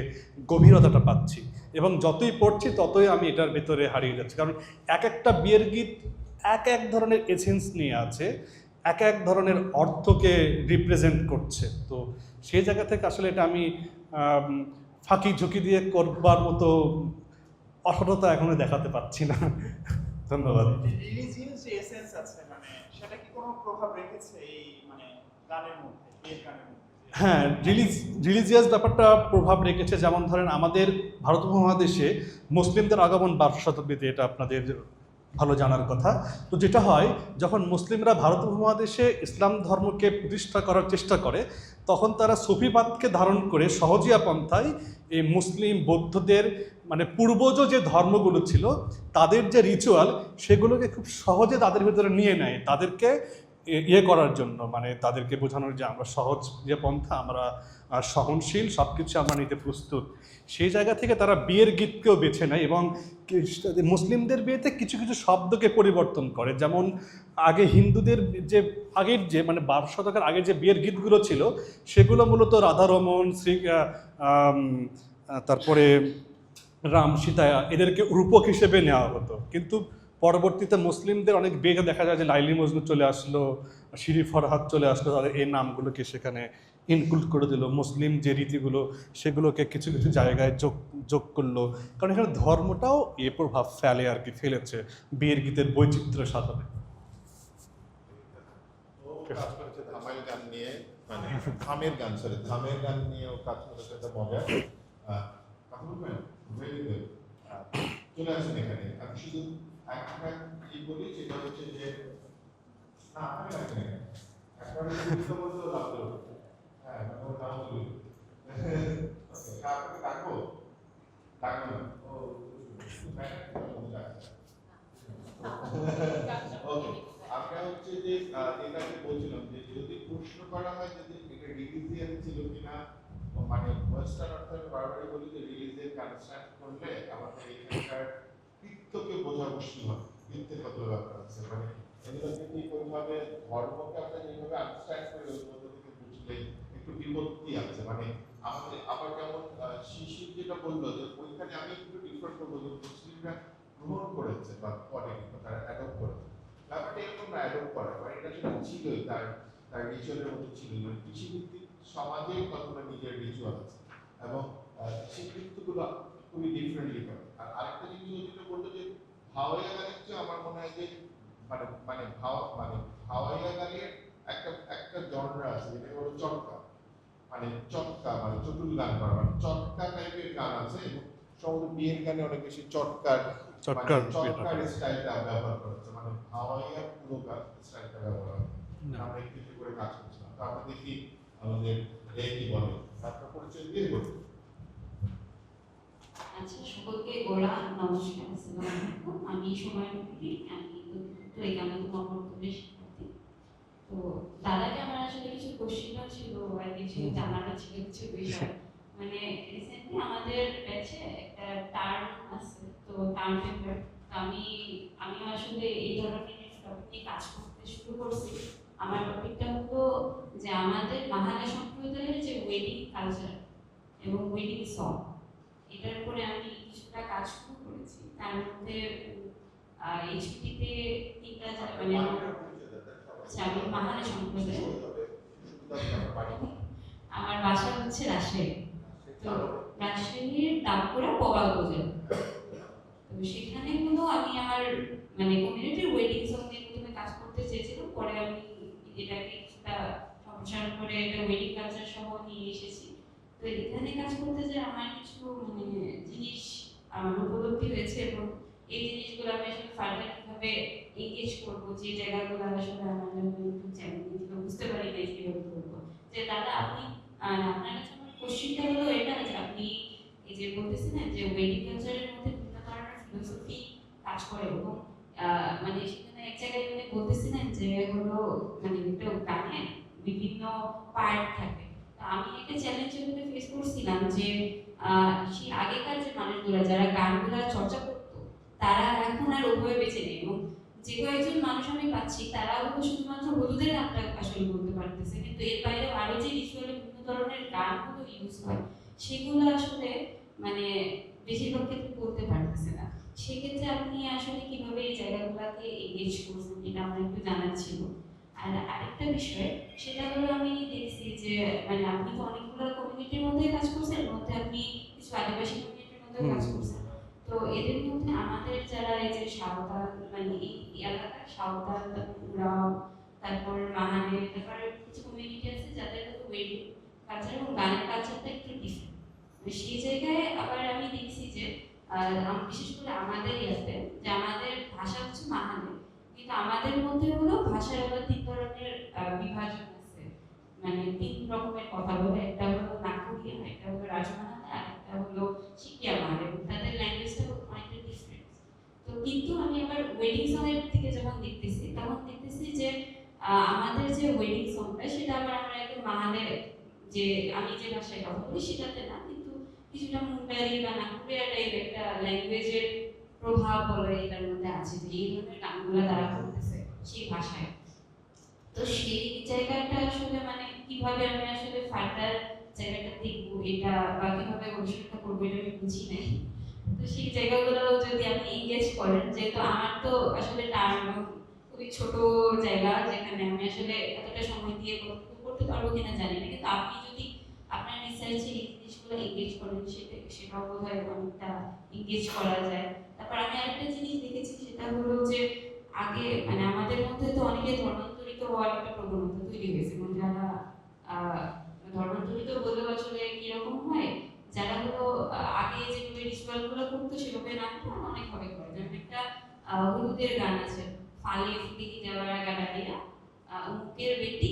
গভীরতাটা পাচ্ছি, এবং যতই পড়ছি ততই আমি এটার ভেতরে হারিয়ে যাচ্ছি। কারণ এক একটা বিয়ের গীত এক ধরনের এসেন্স নিয়ে আছে, এক ধরনের অর্থকে রিপ্রেজেন্ট করছে। তো সেই জায়গা থেকে আসলে এটা আমি ফাঁকি ঝুঁকি দিয়ে করবার মতো অসততা এখনো দেখাতে পারছি না। ধন্যবাদ। রিলিজিয়াস যে এসেন্স আছে, মানে সেটা কি কোনো প্রভাব রেখেছে এই মানে গানের মধ্যে, বিয়ের গানের মধ্যে? হ্যাঁ, রিলিজিয়াস ব্যাপারটা প্রভাব রেখেছে। যেমন ধরেন আমাদের ভারত উপমহাদেশে মুসলিমদের আগমন 12 শতাব্দীতে, এটা আপনাদের ভালো জানার কথা। তো যেটা হয়, যখন মুসলিমরা ভারত উপমহাদেশে ইসলাম ধর্মকে প্রতিষ্ঠা করার চেষ্টা করে, তখন তারা সুফিবাদকে ধারণ করে সহজিয়া পন্থায় এই মুসলিম বৌদ্ধদের মানে পূর্বজ যে ধর্মগুলো ছিল তাদের যে রিচুয়াল, সেগুলোকে খুব সহজে তাদের ভিতরে নিয়ে নেয়, তাদেরকে ইয়ে করার জন্য, মানে তাদেরকে বোঝানোর যে আমরা সহজ যে পন্থা, আমরা সহনশীল, সব কিছু আমরা নিতে প্রস্তুত, সেই জায়গা থেকে তারা বিয়ের গীতকেও বেছে নেয় এবং মুসলিমদের বিয়েতে কিছু কিছু শব্দকে পরিবর্তন করে। যেমন আগে হিন্দুদের যে আগের যে মানে 12 শতকের আগে যে বিয়ের গীতগুলো ছিল সেগুলো মূলত রাধারমণ, তারপরে রাম সীতা এদেরকে রূপক হিসেবে নেওয়া হতো। কিন্তু পরবর্তীতে মুসলিমদের অনেক বিয়েতে দেখা যায় যে লাইলি মজনু চলে আসলো, শিরি ফরহাদ চলে আসলো, তাদের এই নামগুলোকে সেখানে ইনক্লুড করে দিল। মুসলিম যে রীতিগুলো সেগুলোকে কিছু কিছু জায়গায় যোগ করলো, কারণ এখানে ধর্মটাও এ প্রভাব ফেলেছে বিয়ের গীতের বৈচিত্র্য সাধনে। ও কাজ করেছে ধামাইল গান নিয়ে, মানে ধামের গান নিয়েও কাজ করেছে, এটা মজা। কথা বলবেন? Very good. চলে আসেন এখানে। আমি শুধু একটা কি বলি, সেটা হচ্ছে যে না আমি রাখেন একবারে শুরুতে বলতে লাগলো। হ্যাঁ মানে ওর নাম বলি আপনাকে ডাকবো না ও ওকে। আমরা হচ্ছে যে যেটাকে বলছিলাম যে যদি প্রশ্ন করা হয় যে এটা রিলিজিয়ান ছিল কিনা, মানে ওয়েস্টার্ন অর্থে বারবারই বলি যে রিলিজিয়ান কনস্ট্রাক্ট করলে আমাদের এখানকার কৃত্যকে বোঝা মুশকিল হয়। কৃত্যের কত ব্যাপার আছে, মানে এগুলোকে ঠিক ওইভাবে ধর্মকে আমরা যেভাবে আন্ডারস্ট্যান্ড করি ওই মধ্যে থেকে বুঝলে একটু বিপত্তি আছে। মানে আমাদের আবার যেমন শিশির যেটা বললো যে ওইখানে আমি একটু ডিফার করবো যে মুসলিমরা গ্রহণ করেছে বা করে কিন্তু তারা অ্যাডপ্ট করেছে, ব্যাপারটা এরকম না অ্যাডপ্ট করা, মানে এটা সেটা ছিলই, তার রিচুয়ালের মধ্যে ছিল। মানে কৃষিভিত্তিক সমাজে কতটা নিজের রিচুয়াল আছে এবং সেই কৃত্যগুলো খুবই ডিফারেন্টলি করে। আর আরেকটা জিনিস যেটা বললো যে ভাওয়াইয়া গানের চেয়ে আমার মনে হয় যে ভাওয়াইয়া গানের একটা জনরা আছে যেটা হলো চটকা, মানে চটুল গান করা, মানে চটকা টাইপের গান আছে এবং সম্ভবত বিয়ের গানে অনেক বেশি চটকার স্টাইলটা ব্যবহার করেছে, মানে ভাওয়াইয়া পুরো গান স্টাইলটা ব্যবহার হয়। আমরা একটু করে কাজ করছিলাম, তো আমরা দেখি আমাদের কি বলে আপনার পরিচয় দিয়ে বলুন। আচ্ছা, সকলকে গোড়া নমস্কার, আসসালামু আলাইকুম। আমি সময় আমি তো এখানে মহাপ্রভুদের শিক্ষার্থী। তো দাদাকে আমার আসলে কিছু কোশ্চেনও ছিল আর কিছু জানারও ছিল কিছু বিষয়। মানে রিসেন্টলি আমাদের ব্যাচে একটা টার্ম আছে, তো টার্ম পেপার, আমি আসলে এই ধরনের টপিক নিয়ে কাজ করতে শুরু করছি। আমার টপিকটা হলো যে আমাদের মাহানা সম্প্রদায়ের যে ওয়েডিং কালচার এবং ওয়েডিং সং, এটার উপরে আমি কিছুটা কাজ শুরু করেছি। তার মধ্যে এইচপিতে 3টা মানে আমি মাহানা সম্প্রদায়, আমার বাসা হচ্ছে রাজশাহী। তো রাজশাহীর দামপুরা পবাল উপজেলা। তো সেখানে হলো আমি আমার মানে কমিউনিটির ওয়েডিং সং নিয়ে প্রথমে কাজ করতে চেয়েছিলাম, পরে আমি এটাকে কিছুটা সম্প্রসারণ করে এটা ওয়েডিং কালচার সহ নিয়ে এসেছি। তো এখানে কাজ করতে যে আমার কিছু মানে জিনিস আমার উপলব্ধি হয়েছে এবং এই জিনিসগুলো আমি আসলে ফার্দার কিভাবে এনগেজ করবো, যে জায়গাগুলো আসলে আমার জন্য একটু চ্যালেঞ্জিং ছিল, বুঝতে পারি না কিভাবে করবো। যে দাদা আপনি আপনার কাছে আমার কোশ্চেনটা হলো এটা যে আপনি এই যে বলতেছিলেন যে ওয়েডিং কালচারের মধ্যে বিভিন্ন ধরনের ফিলোসফি কাজ করে এবং মানে সেখানে এক জায়গায় মানে বলতেছিলেন যে হলো মানে একটা গানে বিভিন্ন পার্ট থাকে। আমি একটা চ্যালেঞ্জের মধ্যে ফেস করছিলাম যে সেই আগেকার যে মানুষগুলো যারা গানগুলো চর্চা করতো তারা এখন আর ওভাবে বেঁচে নেই এবং যে কয়েকজন মানুষ আমি পাচ্ছি তারা হয়তো শুধুমাত্র হলুদের গানটা আসলে বলতে পারতেছে, কিন্তু এর বাইরেও আরো যে রিচুয়ালে বিভিন্ন ধরনের গানগুলো ইউজ হয় সেগুলো আসলে মানে বেশিরভাগ ক্ষেত্রে বলতে পারতেছে না। সেক্ষেত্রে আপনি আসলে কিভাবে এই জায়গাগুলোকে এনগেজ করছেন এটা আমার একটু জানার ছিল। আর আরেকটা বিষয় সেটা হলো আমি দেখছি যে মানে আপনি তো অনেকগুলো কমিউনিটির মধ্যে কাজ করছেন, এর মধ্যে আপনি কিছু আদিবাসী কমিউনিটির মধ্যে কাজ করছেন। তো এদের মধ্যে আমাদের যারা এই যে সাঁওতাল মানে এই এলাকার সাঁওতাল, উরাও, তারপর মাহানে, তারপর কিছু কমিউনিটি আছে যাদের ওয়েডিং কালচার এবং গানের কালচারটা একটু ডিফারেন্ট। সেই জায়গায় আবার আমি দেখছি যে বিশেষ করে আমাদের ইয়াতে যে আমাদের ভাষা হচ্ছে মাহানে, কিন্তু আমাদের মধ্যে হলো ভাষার আবার 3 ধরনের বিভাজন আছে, মানে 3 রকমের কথা বলে। একটা হলো নাকুরিয়া, একটা হলো রাজমাহানা, আর একটা হলো শিকিয়া মাহানে, তাদের ল্যাঙ্গুয়েজটা অনেকটা ডিফারেন্ট। তো কিন্তু আমি আবার ওয়েডিং সং এর থেকে যখন দেখতেছি তখন দেখতেছি যে আমার আমাদের যে ওয়েডিং সংটা সেটা আমরা একদম বাংলাতে, যে আমি যে ভাষায় কথা বলি সেটাতে না, কিন্তু কিছুটা মুম্বাই বা নাগপুরিয়া টাইপ একটা ল্যাঙ্গুয়েজের প্রভাব বলে এটার মধ্যে আছে, যে এই ধরনের গানগুলো তারা করতেছে সেই ভাষায়। তো সেই জায়গাটা আসলে মানে কিভাবে আমি আসলে ফার্দার জায়গাটা দেখবো এটা বা কিভাবে গবেষণা করবো এটা আমি বুঝি নাই। তো সেই জায়গাগুলো যদি আপনি এনগেজ করেন, যেহেতু আমার তো আসলে খুবই ছোট জায়গা যেখানে আমি আসলে এতটা সময় দিয়ে করতে পারবো কিনা জানি না, কিন্তু আপনি যদি আপনার রিসার্চে এই জিনিসগুলো এনগেজ করেন সেটাও বোধ হয় অনেকটা এনগেজ করা যায়। তারপর আমি আরেকটা জিনিস দেখেছি, সেটা হলো যে আগে মানে আমাদের মধ্যে তো অনেকে ধর্মান্তরিত হওয়ার একটা প্রবণতা তৈরি হয়েছে, এবং যারা ধর্মান্তরিত বললেও আসলে কিরকম হয়, যারা হলো আগে যেভাবে রিচুয়ালগুলো করতো সেভাবে না করে অনেকভাবে করে। যেমন একটা হলুদের গান আছে, ফালে ফুলিকি যাওয়ার গাড়া দিয়া অমুকের বেটি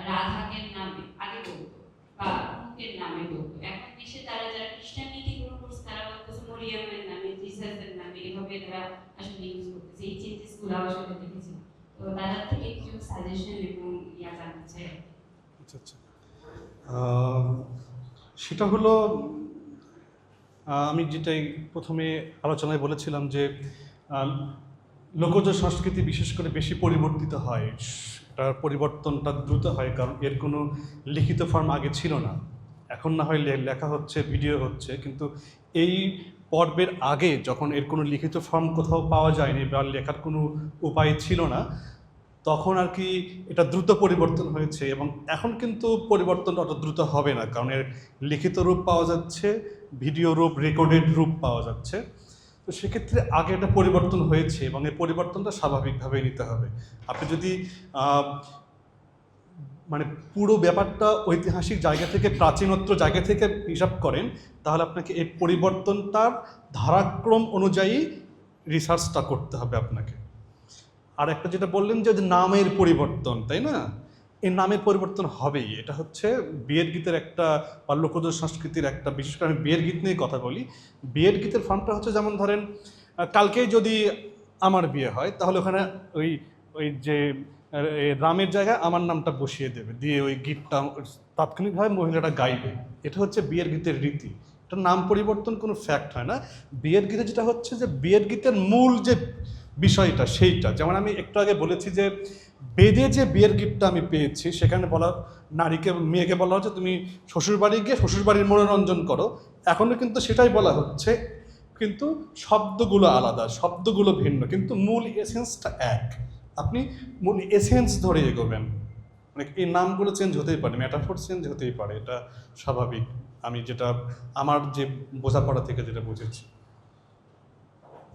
রাধাকের নামে আগে বলতো বা অমুকের নামে বলতো। এখন দেশে তারা যারা খ্রিস্টানিটি গ্রহণ করছে তারা বলতেছে মরিয়ামের নামে, জিসাসের নামে, এভাবে তারা আসলে ইউজ করতেছে। এই চেঞ্জেসগুলো আসলে দেখেছি। তো তাদের থেকে কিছু সাজেশন এবং ইয়া জানতে চাই। আচ্ছা আচ্ছা, সেটা হলো আমি যেটাই প্রথমে আলোচনায় বলেছিলাম যে লোকজ সংস্কৃতি বিশেষ করে বেশি পরিবর্তিত হয়, তার পরিবর্তনটা দ্রুত হয়, কারণ এর কোনো লিখিত ফর্ম আগে ছিল না। এখন না হয় লেখা হচ্ছে, ভিডিও হচ্ছে, কিন্তু এই পর্বের আগে যখন এর কোনো লিখিত ফর্ম কোথাও পাওয়া যায়নি বা লেখার কোনো উপায় ছিল না, তখন আর কি এটা দ্রুত পরিবর্তন হয়েছে। এবং এখন কিন্তু পরিবর্তনটা অত দ্রুত হবে না, কারণ এর লিখিত রূপ পাওয়া যাচ্ছে, ভিডিও রূপ, রেকর্ডেড রূপ পাওয়া যাচ্ছে। তো সেক্ষেত্রে আগে একটা পরিবর্তন হয়েছে এবং এই পরিবর্তনটা স্বাভাবিকভাবে নিতে হবে। আপনি যদি মানে পুরো ব্যাপারটা ঐতিহাসিক জায়গা থেকে, প্রাচীনত্ব জায়গা থেকে হিসাব করেন, তাহলে আপনাকে এই পরিবর্তনটার ধারাক্রম অনুযায়ী রিসার্চটা করতে হবে আপনাকে। আর একটা যেটা বললেন যে নামের পরিবর্তন, তাই না? এই নামের পরিবর্তন হবেই। এটা হচ্ছে বিয়ের গীতের একটা বা লোকজ সংস্কৃতির একটা, বিশেষ করে আমি বিয়ের গীত নিয়ে কথা বলি। বিয়ের গীতের ফর্মটা হচ্ছে, যেমন ধরেন কালকেই যদি আমার বিয়ে হয়, তাহলে ওখানে ওই ওই যে রামের জায়গায় আমার নামটা বসিয়ে দেবে, দিয়ে ওই গীতটা তাৎক্ষণিকভাবে মহিলাটা গাইবে। এটা হচ্ছে বিয়ের গীতের রীতি। এটা নাম পরিবর্তন কোনো ফ্যাক্ট হয় না। বিয়ের গীতে যেটা হচ্ছে যে বিয়ের গীতের মূল যে বিষয়টা সেইটা, যেমন আমি একটু আগে বলেছি যে বেদে যে বিয়ের গীতটা আমি পেয়েছি, সেখানে বলা নারীকে, মেয়েকে বলা হচ্ছে তুমি শ্বশুরবাড়ি গিয়ে শ্বশুরবাড়ির মনোরঞ্জন করো। এখনও কিন্তু সেটাই বলা হচ্ছে, কিন্তু শব্দগুলো আলাদা, শব্দগুলো ভিন্ন, কিন্তু মূল এসেন্সটা এক। আপনি মূল এসেন্স ধরে এগোবেন। মানে এই নামগুলো চেঞ্জ হতেই পারে, মেটাফোর চেঞ্জ হতেই পারে, এটা স্বাভাবিক। আমি যেটা আমার যে বোঝাপড়া থেকে যেটা বুঝেছি।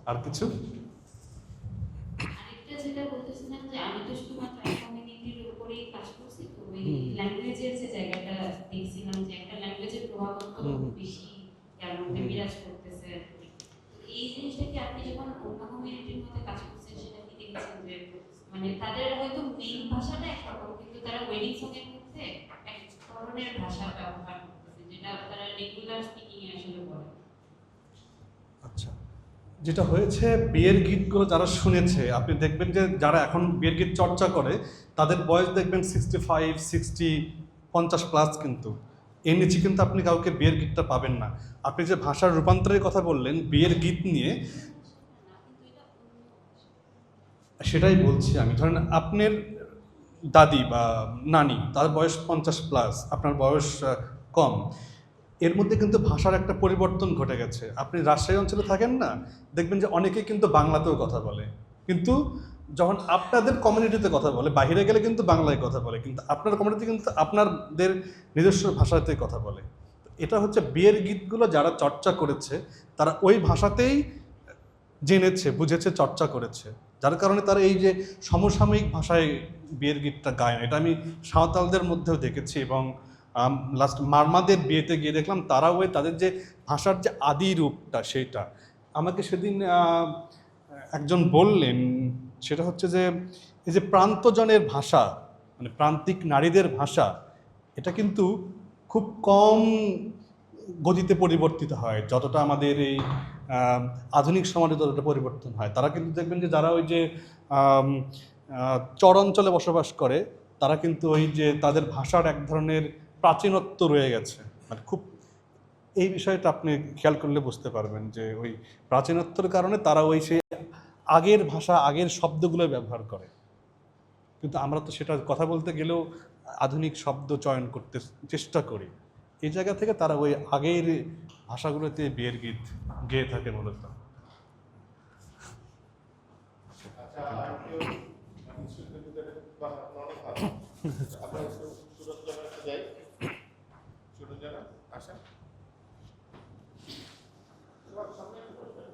আর কিছু আরেকটা যেটা বলতেছিলাম যে আমি তো শুধুমাত্র কমিউনিটির উপরেই কাজ করছি, তো ওই ল্যাঙ্গুয়েজের যে জায়গাটা দেখছিলাম যে একটা ল্যাঙ্গুয়েজের প্রভাব তো বেশি যার মধ্যে বিরাজ করতেছে। তো এই জিনিসটা কি আপনি যখন অন্য কমিউনিটির মধ্যে কাজ করছেন সেটা কি দেখেছেন যে মানে তাদের হয়তো মেইন ভাষাটা একরকম, কিন্তু তারা ওয়েডিং সঙ্গের মধ্যে এক ধরনের ভাষা ব্যবহার করতেছে যেটা তারা রেগুলার স্পিকিং আসলে বলে? আচ্ছা, যেটা হয়েছে বিয়ের গীতগুলো যারা শুনেছে, আপনি দেখবেন যে যারা এখন বিয়ের গীত চর্চা করে তাদের বয়স দেখবেন 65, 60, 50+। কিন্তু এর নিচে কিন্তু আপনি কাউকে বিয়ের গীতটা পাবেন না। আপনি যে ভাষার রূপান্তরের কথা বললেন বিয়ের গীত নিয়ে, সেটাই বলছি আমি। ধরেন আপনার দাদি বা নানি, তার বয়স 50+, আপনার বয়স কম, এর মধ্যে কিন্তু ভাষার একটা পরিবর্তন ঘটে গেছে। আপনি রাজশাহী অঞ্চলে থাকেন না, দেখবেন যে অনেকেই কিন্তু বাংলাতেও কথা বলে, কিন্তু যখন আপনাদের কমিউনিটিতে কথা বলে, বাইরে গেলে কিন্তু বাংলায় কথা বলে, কিন্তু আপনার কমিউনিটি কিন্তু আপনাদের নিজস্ব ভাষাতে কথা বলে। এটা হচ্ছে বিয়ের গীতগুলো যারা চর্চা করেছে তারা ওই ভাষাতেই জেনেছে, বুঝেছে, চর্চা করেছে, যার কারণে তারা এই যে সমসাময়িক ভাষায় বিয়ের গীতটা গায় না। এটা আমি সাঁওতালদের মধ্যেও দেখেছি, এবং লাস্ট মারমাদের বিয়েতে গিয়ে দেখলাম তারাও তাদের যে ভাষার যে আদি রূপটা সেইটা আমাকে সেদিন একজন বললেন। সেটা হচ্ছে যে এই যে প্রান্তজনের ভাষা, মানে প্রান্তিক নারীদের ভাষা, এটা কিন্তু খুব কম গতিতে পরিবর্তিত হয়, যতটা আমাদের এই আধুনিক সমাজে ততটা পরিবর্তন হয়। তারা কিন্তু দেখবেন যে যারা ওই যে চর অঞ্চলে বসবাস করে তারা কিন্তু ওই যে তাদের ভাষার এক ধরনের প্রাচীনত্ব রয়ে গেছে, মানে খুব এই বিষয়টা আপনি খেয়াল করলে বুঝতে পারবেন যে ওই প্রাচীনত্বের কারণে তারা ওই সেই আগের ভাষা আগের শব্দগুলো ব্যবহার করে, কিন্তু আমরা তো সেটা কথা বলতে গেলেও আধুনিক শব্দ চয়ন করতে চেষ্টা করি। এই জায়গা থেকে তারা ওই আগের ভাষাগুলোতে বিয়ের গীত গেয়ে থাকে মূলত। আচ্ছা, আর কেউ শিল্পীদের অনেক ভালো, আমরা একটু সুরঞ্জনা যাই। সুরঞ্জনা আসেন। সামনে একটু বসবেন।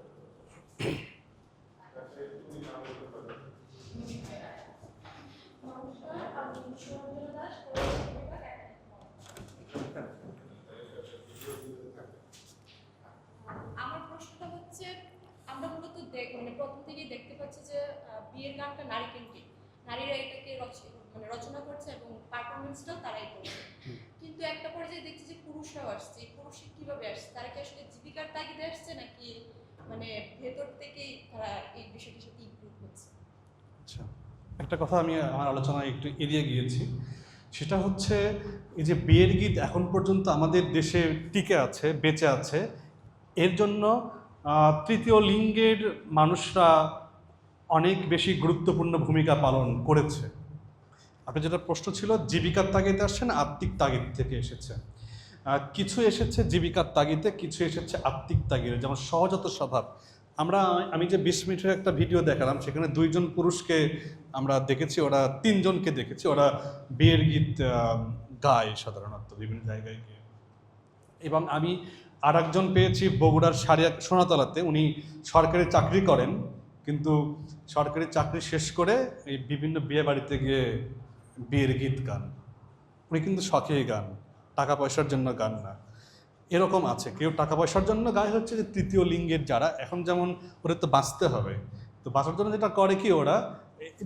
তুমি নাম বলতে পারো। নমস্কার, আমি সুরঞ্জনা দাস। আমার প্রশ্নটা হচ্ছে, আমরা মূলত মানে প্রথম থেকেই দেখতে পাচ্ছি যে বিয়ের গানটা নারী কেন্দ্রিক, নারীরা এটাকে রচনা করছে এবং পারফরমেন্সটাও তারাই করছে। কিন্তু একটা পর্যায়ে দেখছি যে পুরুষরাও আসছে। পুরুষরা কিভাবে আসছে? তারা কি আসলে জীবিকার তাগিদে আসছে, নাকি মানে ভেতর থেকেই তারা এই বিষয়টির সাথে ইনক্লুড হচ্ছে? আচ্ছা, একটা কথা আমি আমার আলোচনায় একটু এড়িয়ে গিয়েছি, সেটা হচ্ছে এই যে বিয়ের গীত এখন পর্যন্ত আমাদের দেশে টিকে আছে, বেঁচে আছে, এর জন্য তৃতীয় লিঙ্গের মানুষরা অনেক বেশি গুরুত্বপূর্ণ ভূমিকা পালন করেছে। আপনার যেটা প্রশ্ন ছিল জীবিকার তাগিদে আসছে না আত্মিক তাগিদ থেকে এসেছে, কিছু এসেছে জীবিকার তাগিদে, কিছু এসেছে আত্মিক তাগিদে। যেমন সহজাত স্বভাব, আমি যে 20 মিনিটের একটা ভিডিও দেখালাম সেখানে 2 জন পুরুষকে আমরা দেখেছি, ওরা 3 জনকে দেখেছি, ওরা বিয়ের গীত গায় সাধারণত বিভিন্ন জায়গায় গিয়ে। এবং আমি আর একজন পেয়েছি বগুড়ার সোনাতলাতে, উনি সরকারি চাকরি করেন, কিন্তু সরকারি চাকরি শেষ করে এই বিভিন্ন বিয়ে বাড়িতে গিয়ে বিয়ের গীত গান। উনি কিন্তু শখেই গান, টাকা পয়সার জন্য গান না। এরকম আছে, কেউ টাকা পয়সার জন্য গায়ে হচ্ছে যে তৃতীয় লিঙ্গের যারা, এখন যেমন ওদের তো বাঁচতে হবে, তো বাঁচার জন্য যেটা করে কি ওরা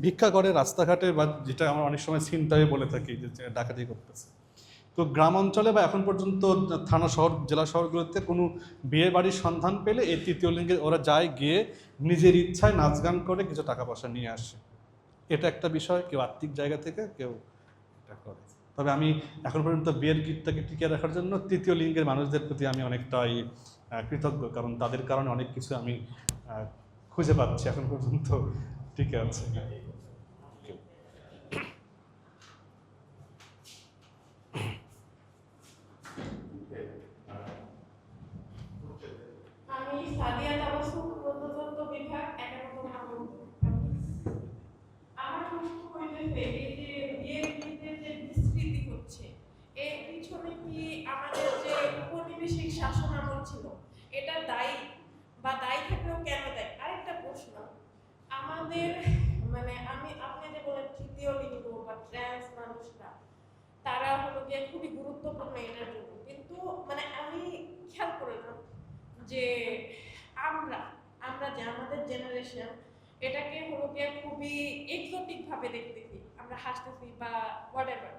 ভিক্ষা করে রাস্তাঘাটে, বা যেটা আমরা অনেক সময় ছিনতাই বলে থাকি যে ডাকাতি করতেছে। তো গ্রাম অঞ্চলে বা এখন পর্যন্ত থানা শহর জেলা শহরগুলোতে কোনো বিয়ে বাড়ির সন্ধান পেলে এই তৃতীয় লিঙ্গে ওরা যায়, গিয়ে নিজের ইচ্ছায় নাচ গান করে কিছু টাকা পয়সা নিয়ে আসে। এটা একটা বিষয়, কেউ আর্থিক জায়গা থেকে কেউ এটা করে। তবে আমি এখন পর্যন্ত বিয়ের গীতটাকে টিকিয়ে রাখার জন্য তৃতীয় লিঙ্গের মানুষদের প্রতি আমি অনেকটাই কৃতজ্ঞ, কারণ তাদের কারণে অনেক কিছু আমি খুঁজে পাচ্ছি এখন পর্যন্ত টিকে আছে। আমি সাদিয়া তাবাসসুম, প্রত্নতত্ত্ব বিভাগ, 11তম আবরণ। আমার প্রশ্ন হইতেছে, এই যে বিয়ের গীতের যে বিস্তৃতি হচ্ছে, এর পিছনে কি আমাদের যে উপনিবেশিক শাসন আমল ছিল এটা দায়ী, বা দায়ী থাকলেও কেন দায়ী? আরেকটা প্রশ্ন, আমাদের মানে আপনি যে বলেন তৃতীয় লিঙ্গ বা ট্রান্স মানুষরা, তারা হলো গিয়ে খুবই গুরুত্বপূর্ণ এটার জন্য, কিন্তু মানে আমি খেয়াল করলাম যে আমরা যে আমাদের জেনারেশন এটাকে হলো গিয়ে খুবই এক্সোটিক ভাবে দেখতেছি, আমরা হাসতেছি বা হোয়াটএভার।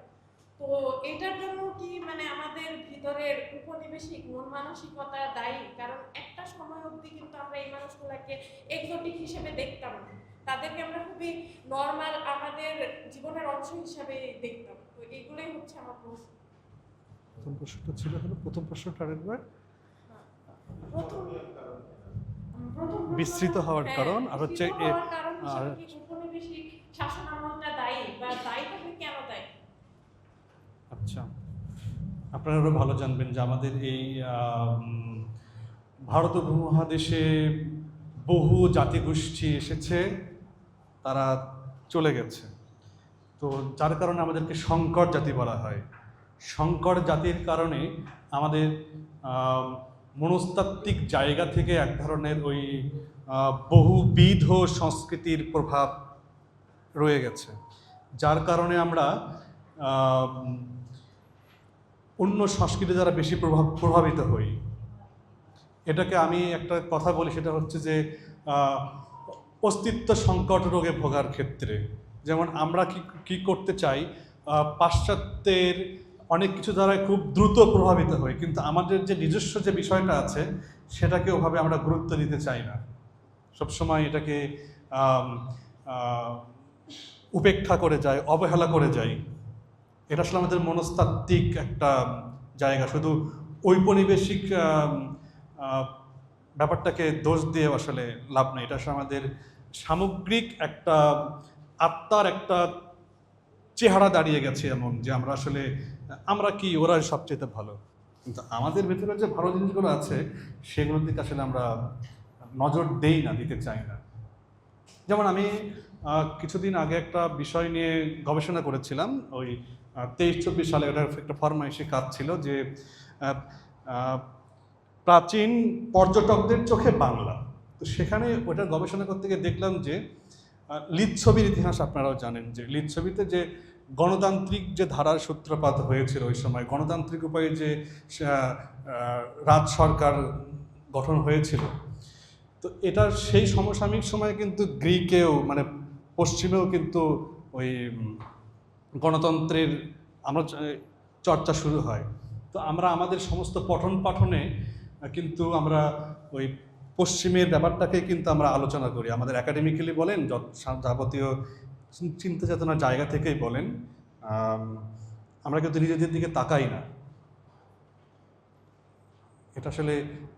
তো এটার জন্য কি মানে আমাদের ভিতরের উপনিবেশিক মন মানসিকতা দায়ী? কারণ একটা সময় অবধি কিন্তু আমরা এই মানুষগুলোকে এক্সোটিক হিসেবে দেখতাম না, তাদেরকে আমরা খুবই নর্মাল আমাদের জীবনের অংশ হিসাবে দেখতাম। তো এগুলোই হচ্ছে আমার প্রশ্ন। প্রথম প্রশ্নটা ছিল হলো, প্রথম প্রশ্নটা আরেকবার। বিস্তৃত হওয়ার কারণ আর হচ্ছে উপনিবেশিক শাসন আমলটা দায়ী, বা দায়ী থাকলে কেন দায়ী? আচ্ছা, আপনারা আরও ভালো জানবেন যে আমাদের এই ভারত উপমহাদেশে বহু জাতিগোষ্ঠী এসেছে, তারা চলে গেছে, তো যার কারণে আমাদেরকে সংকর জাতি বলা হয়। সংকর জাতির কারণে আমাদের মনস্তাত্ত্বিক জায়গা থেকে এক ধরনের ওই বহুবিধ সংস্কৃতির প্রভাব রয়ে গেছে, যার কারণে আমরা অন্য সংস্কৃতি দ্বারা বেশি প্রভাবিত হই। এটাকে আমি একটা কথা বলি, সেটা হচ্ছে যে অস্তিত্ব সংকট রোগে ভোগার ক্ষেত্রে, যেমন আমরা কি করতে চাই, পাশ্চাত্যের অনেক কিছু দ্বারা খুব দ্রুত প্রভাবিত হই, কিন্তু আমাদের যে নিজস্ব যে বিষয়টা আছে সেটাকে ওভাবে আমরা গুরুত্ব দিতে চাই না। সবসময় এটাকে উপেক্ষা করে যায়, অবহেলা করে যায়। এটা আসলে আমাদের মনস্তাত্ত্বিক একটা জায়গা। শুধু ঔপনিবেশিক ব্যাপারটাকে দোষ দিয়ে আসলে লাভ নেই। এটা আসলে আমাদের সামগ্রিক একটা আত্মার একটা চেহারা দাঁড়িয়ে গেছে এমন যে আমরা কি ওরা সবচেয়ে ভালো, কিন্তু আমাদের ভেতরে যে ভালো জিনিসগুলো আছে সেগুলোর দিকে আসলে আমরা নজর দেই না, দিতে চাই না। যেমন আমি কিছুদিন আগে একটা বিষয় নিয়ে গবেষণা করেছিলাম, ওই 23-24 সালে ওটার একটা ফরমাইশি কাজ ছিল যে প্রাচীন পর্যটকদের চোখে বাংলা। তো সেখানে ওটা গবেষণা করতে গিয়ে দেখলাম যে লিচ্ছবির ইতিহাস আপনারাও জানেন, যে লিচ্ছবিতে যে গণতান্ত্রিক যে ধারার সূত্রপাত হয়েছিল ওই সময়, গণতান্ত্রিক উপায়ে যে রাজ সরকার গঠন হয়েছিল, তো এটার সেই সমসাময়িক সময়ে কিন্তু গ্রিকেও মানে পশ্চিমেও কিন্তু ওই গণতন্ত্রের আমরা চর্চা শুরু হয়। তো আমরা আমাদের সমস্ত পঠন পাঠনে কিন্তু আমরা ওই পশ্চিমের ব্যাপারটাকে কিন্তু আমরা আলোচনা করি, আমাদের একাডেমিক্যালি বলেন, যাবতীয় চিন্তা চেতনার জায়গা থেকেই বলেন, আমরা কিন্তু নিজেদের দিকে তাকাই না। এটা আসলে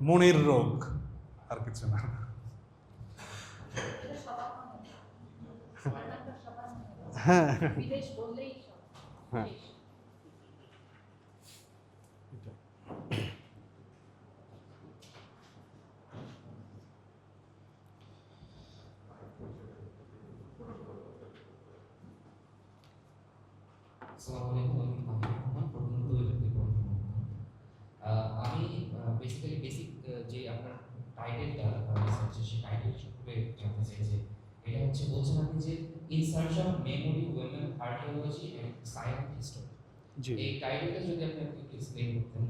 মনের রোগ, আর কিছু না। হ্যাঁ হ্যাঁ আসসালামু আলাইকুম, আমি রহমান, প্রধানত আমি বেসিক্যালি বেসিক যে আপনার টাইটেলটা রিসার্চের সেই টাইটেল সম্পর্কে জানতে চাই যে এটা হচ্ছে বলছেন আপনি যে in search of memory, women, archaeology and science history. এই টাইটেলটা যদি আপনি একটু এক্সপ্লেইন করতেন।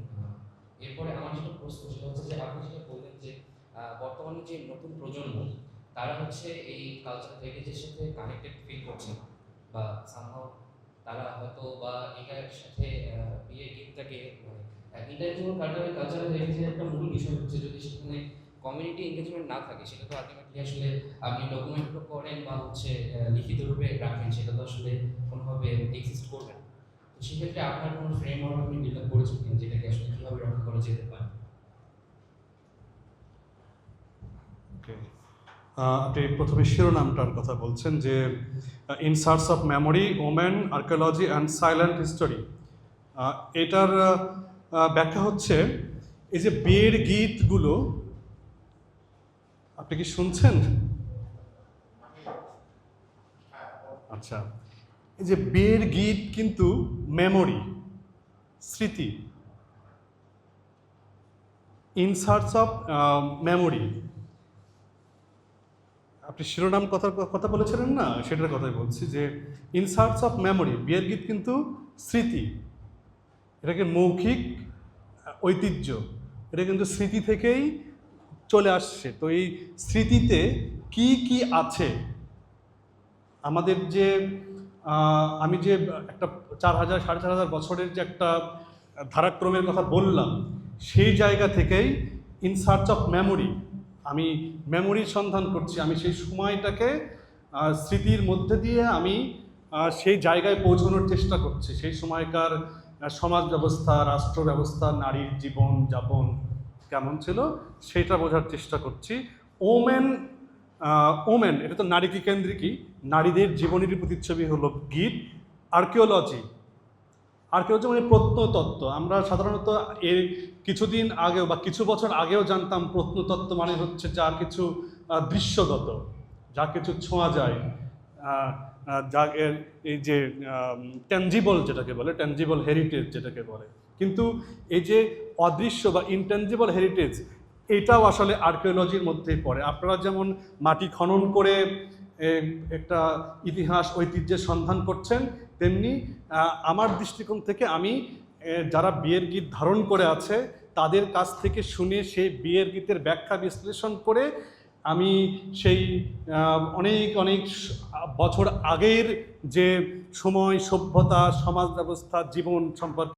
এরপরে আমার যেটা প্রশ্ন সেটা হচ্ছে যে আপনি যেটা বললেন যে বর্তমানে যে নতুন প্রজন্ম তারা হচ্ছে এই কালচার হেরিটেজের সাথে কানেক্টেড ফিল করছে বা সামহাও তারা হয়তো বা এটার সাথে বিয়ের গীতটাকে ইন্টারন্যাশনাল কালচারাল হেরিটেজের একটা মূল বিষয় হচ্ছে যদি সেখানে কমিউনিটি এঙ্গেজমেন্ট না থাকে সেটা তো আলটিমেটলি আসলে আপনি ডকুমেন্ট করেন বা হচ্ছে লিখিত রূপে রাখেন, সেটা তো আসলে কোনোভাবে এক্সিস্ট করবে না। তো সেক্ষেত্রে আপনার কোনো ফ্রেমওয়ার্ক আপনি বিল্ড আপ করেছেন যেটাকে আসলে কীভাবে রক্ষা করা যেতে পারে? আপনি প্রথমে শিরোনামটার কথা বলছেন যে in search of memory, women, archaeology and silent history. এটার ব্যাখ্যা হচ্ছে এই যে বিয়ের গীতগুলো, আপনি কি শুনছেন? আচ্ছা, এই যে বিয়ের গীত কিন্তু মেমোরি, স্মৃতি, ইন সার্চ অফ মেমোরি। আপনি শিরোনাম কথা বলেছিলেন না, সেটার কথাই বলছি যে ইন সার্চ অফ মেমোরি, বিয়ের গীত কিন্তু স্মৃতি, এটাকে মৌখিক ঐতিহ্য, এটা কিন্তু স্মৃতি থেকেই চলে আসছে। তো এই স্মৃতিতে কি কি আছে আমাদের, যে আমি যে একটা 4000 4500 বছরের যে একটা ধারাক্রমের কথা বললাম, সেই জায়গা থেকেই ইন সার্চ অফ মেমোরি, আমি মেমোরির সন্ধান করছি, আমি সেই সময়টাকে স্মৃতির মধ্যে দিয়ে আমি সেই জায়গায় পৌঁছানোর চেষ্টা করছি, সেই সময়কার সমাজ ব্যবস্থা, রাষ্ট্র ব্যবস্থা, নারীর জীবন যাপন কেমন ছিল সেটা বোঝার চেষ্টা করছি। ওমেন এটা তো নারীকে কেন্দ্রিকই, নারীদের জীবনের প্রতিচ্ছবি হলো গীত। আর্কিওলজি মানে প্রত্নতত্ত্ব। আমরা সাধারণত এর কিছুদিন আগেও বা কিছু বছর আগেও জানতাম প্রত্নতত্ত্ব মানে হচ্ছে যা কিছু দৃশ্যগত, যা কিছু ছোঁয়া যায়, যা এই যে ট্যানজিবল যেটাকে বলে, ট্যানজিবল হেরিটেজ যেটাকে বলে। কিন্তু এই যে অদৃশ্য বা ইনট্যানজিবল হেরিটেজ, এটাও আসলে আর্কিওলজির মধ্যেই পড়ে। আপনারা যেমন মাটি খনন করে একটা ইতিহাস ঐতিহ্যের সন্ধান করছেন, তেমনি আমার দৃষ্টিকোণ থেকে আমি যারা বিয়ের গীত ধারণ করে আছে তাদের কাছ থেকে শুনে সেই বিয়ের গীতের ব্যাখ্যা বিশ্লেষণ করে আমি সেই অনেক অনেক বছর আগের যে সময়, সভ্যতা, সমাজ ব্যবস্থা, জীবন সম্পর্কে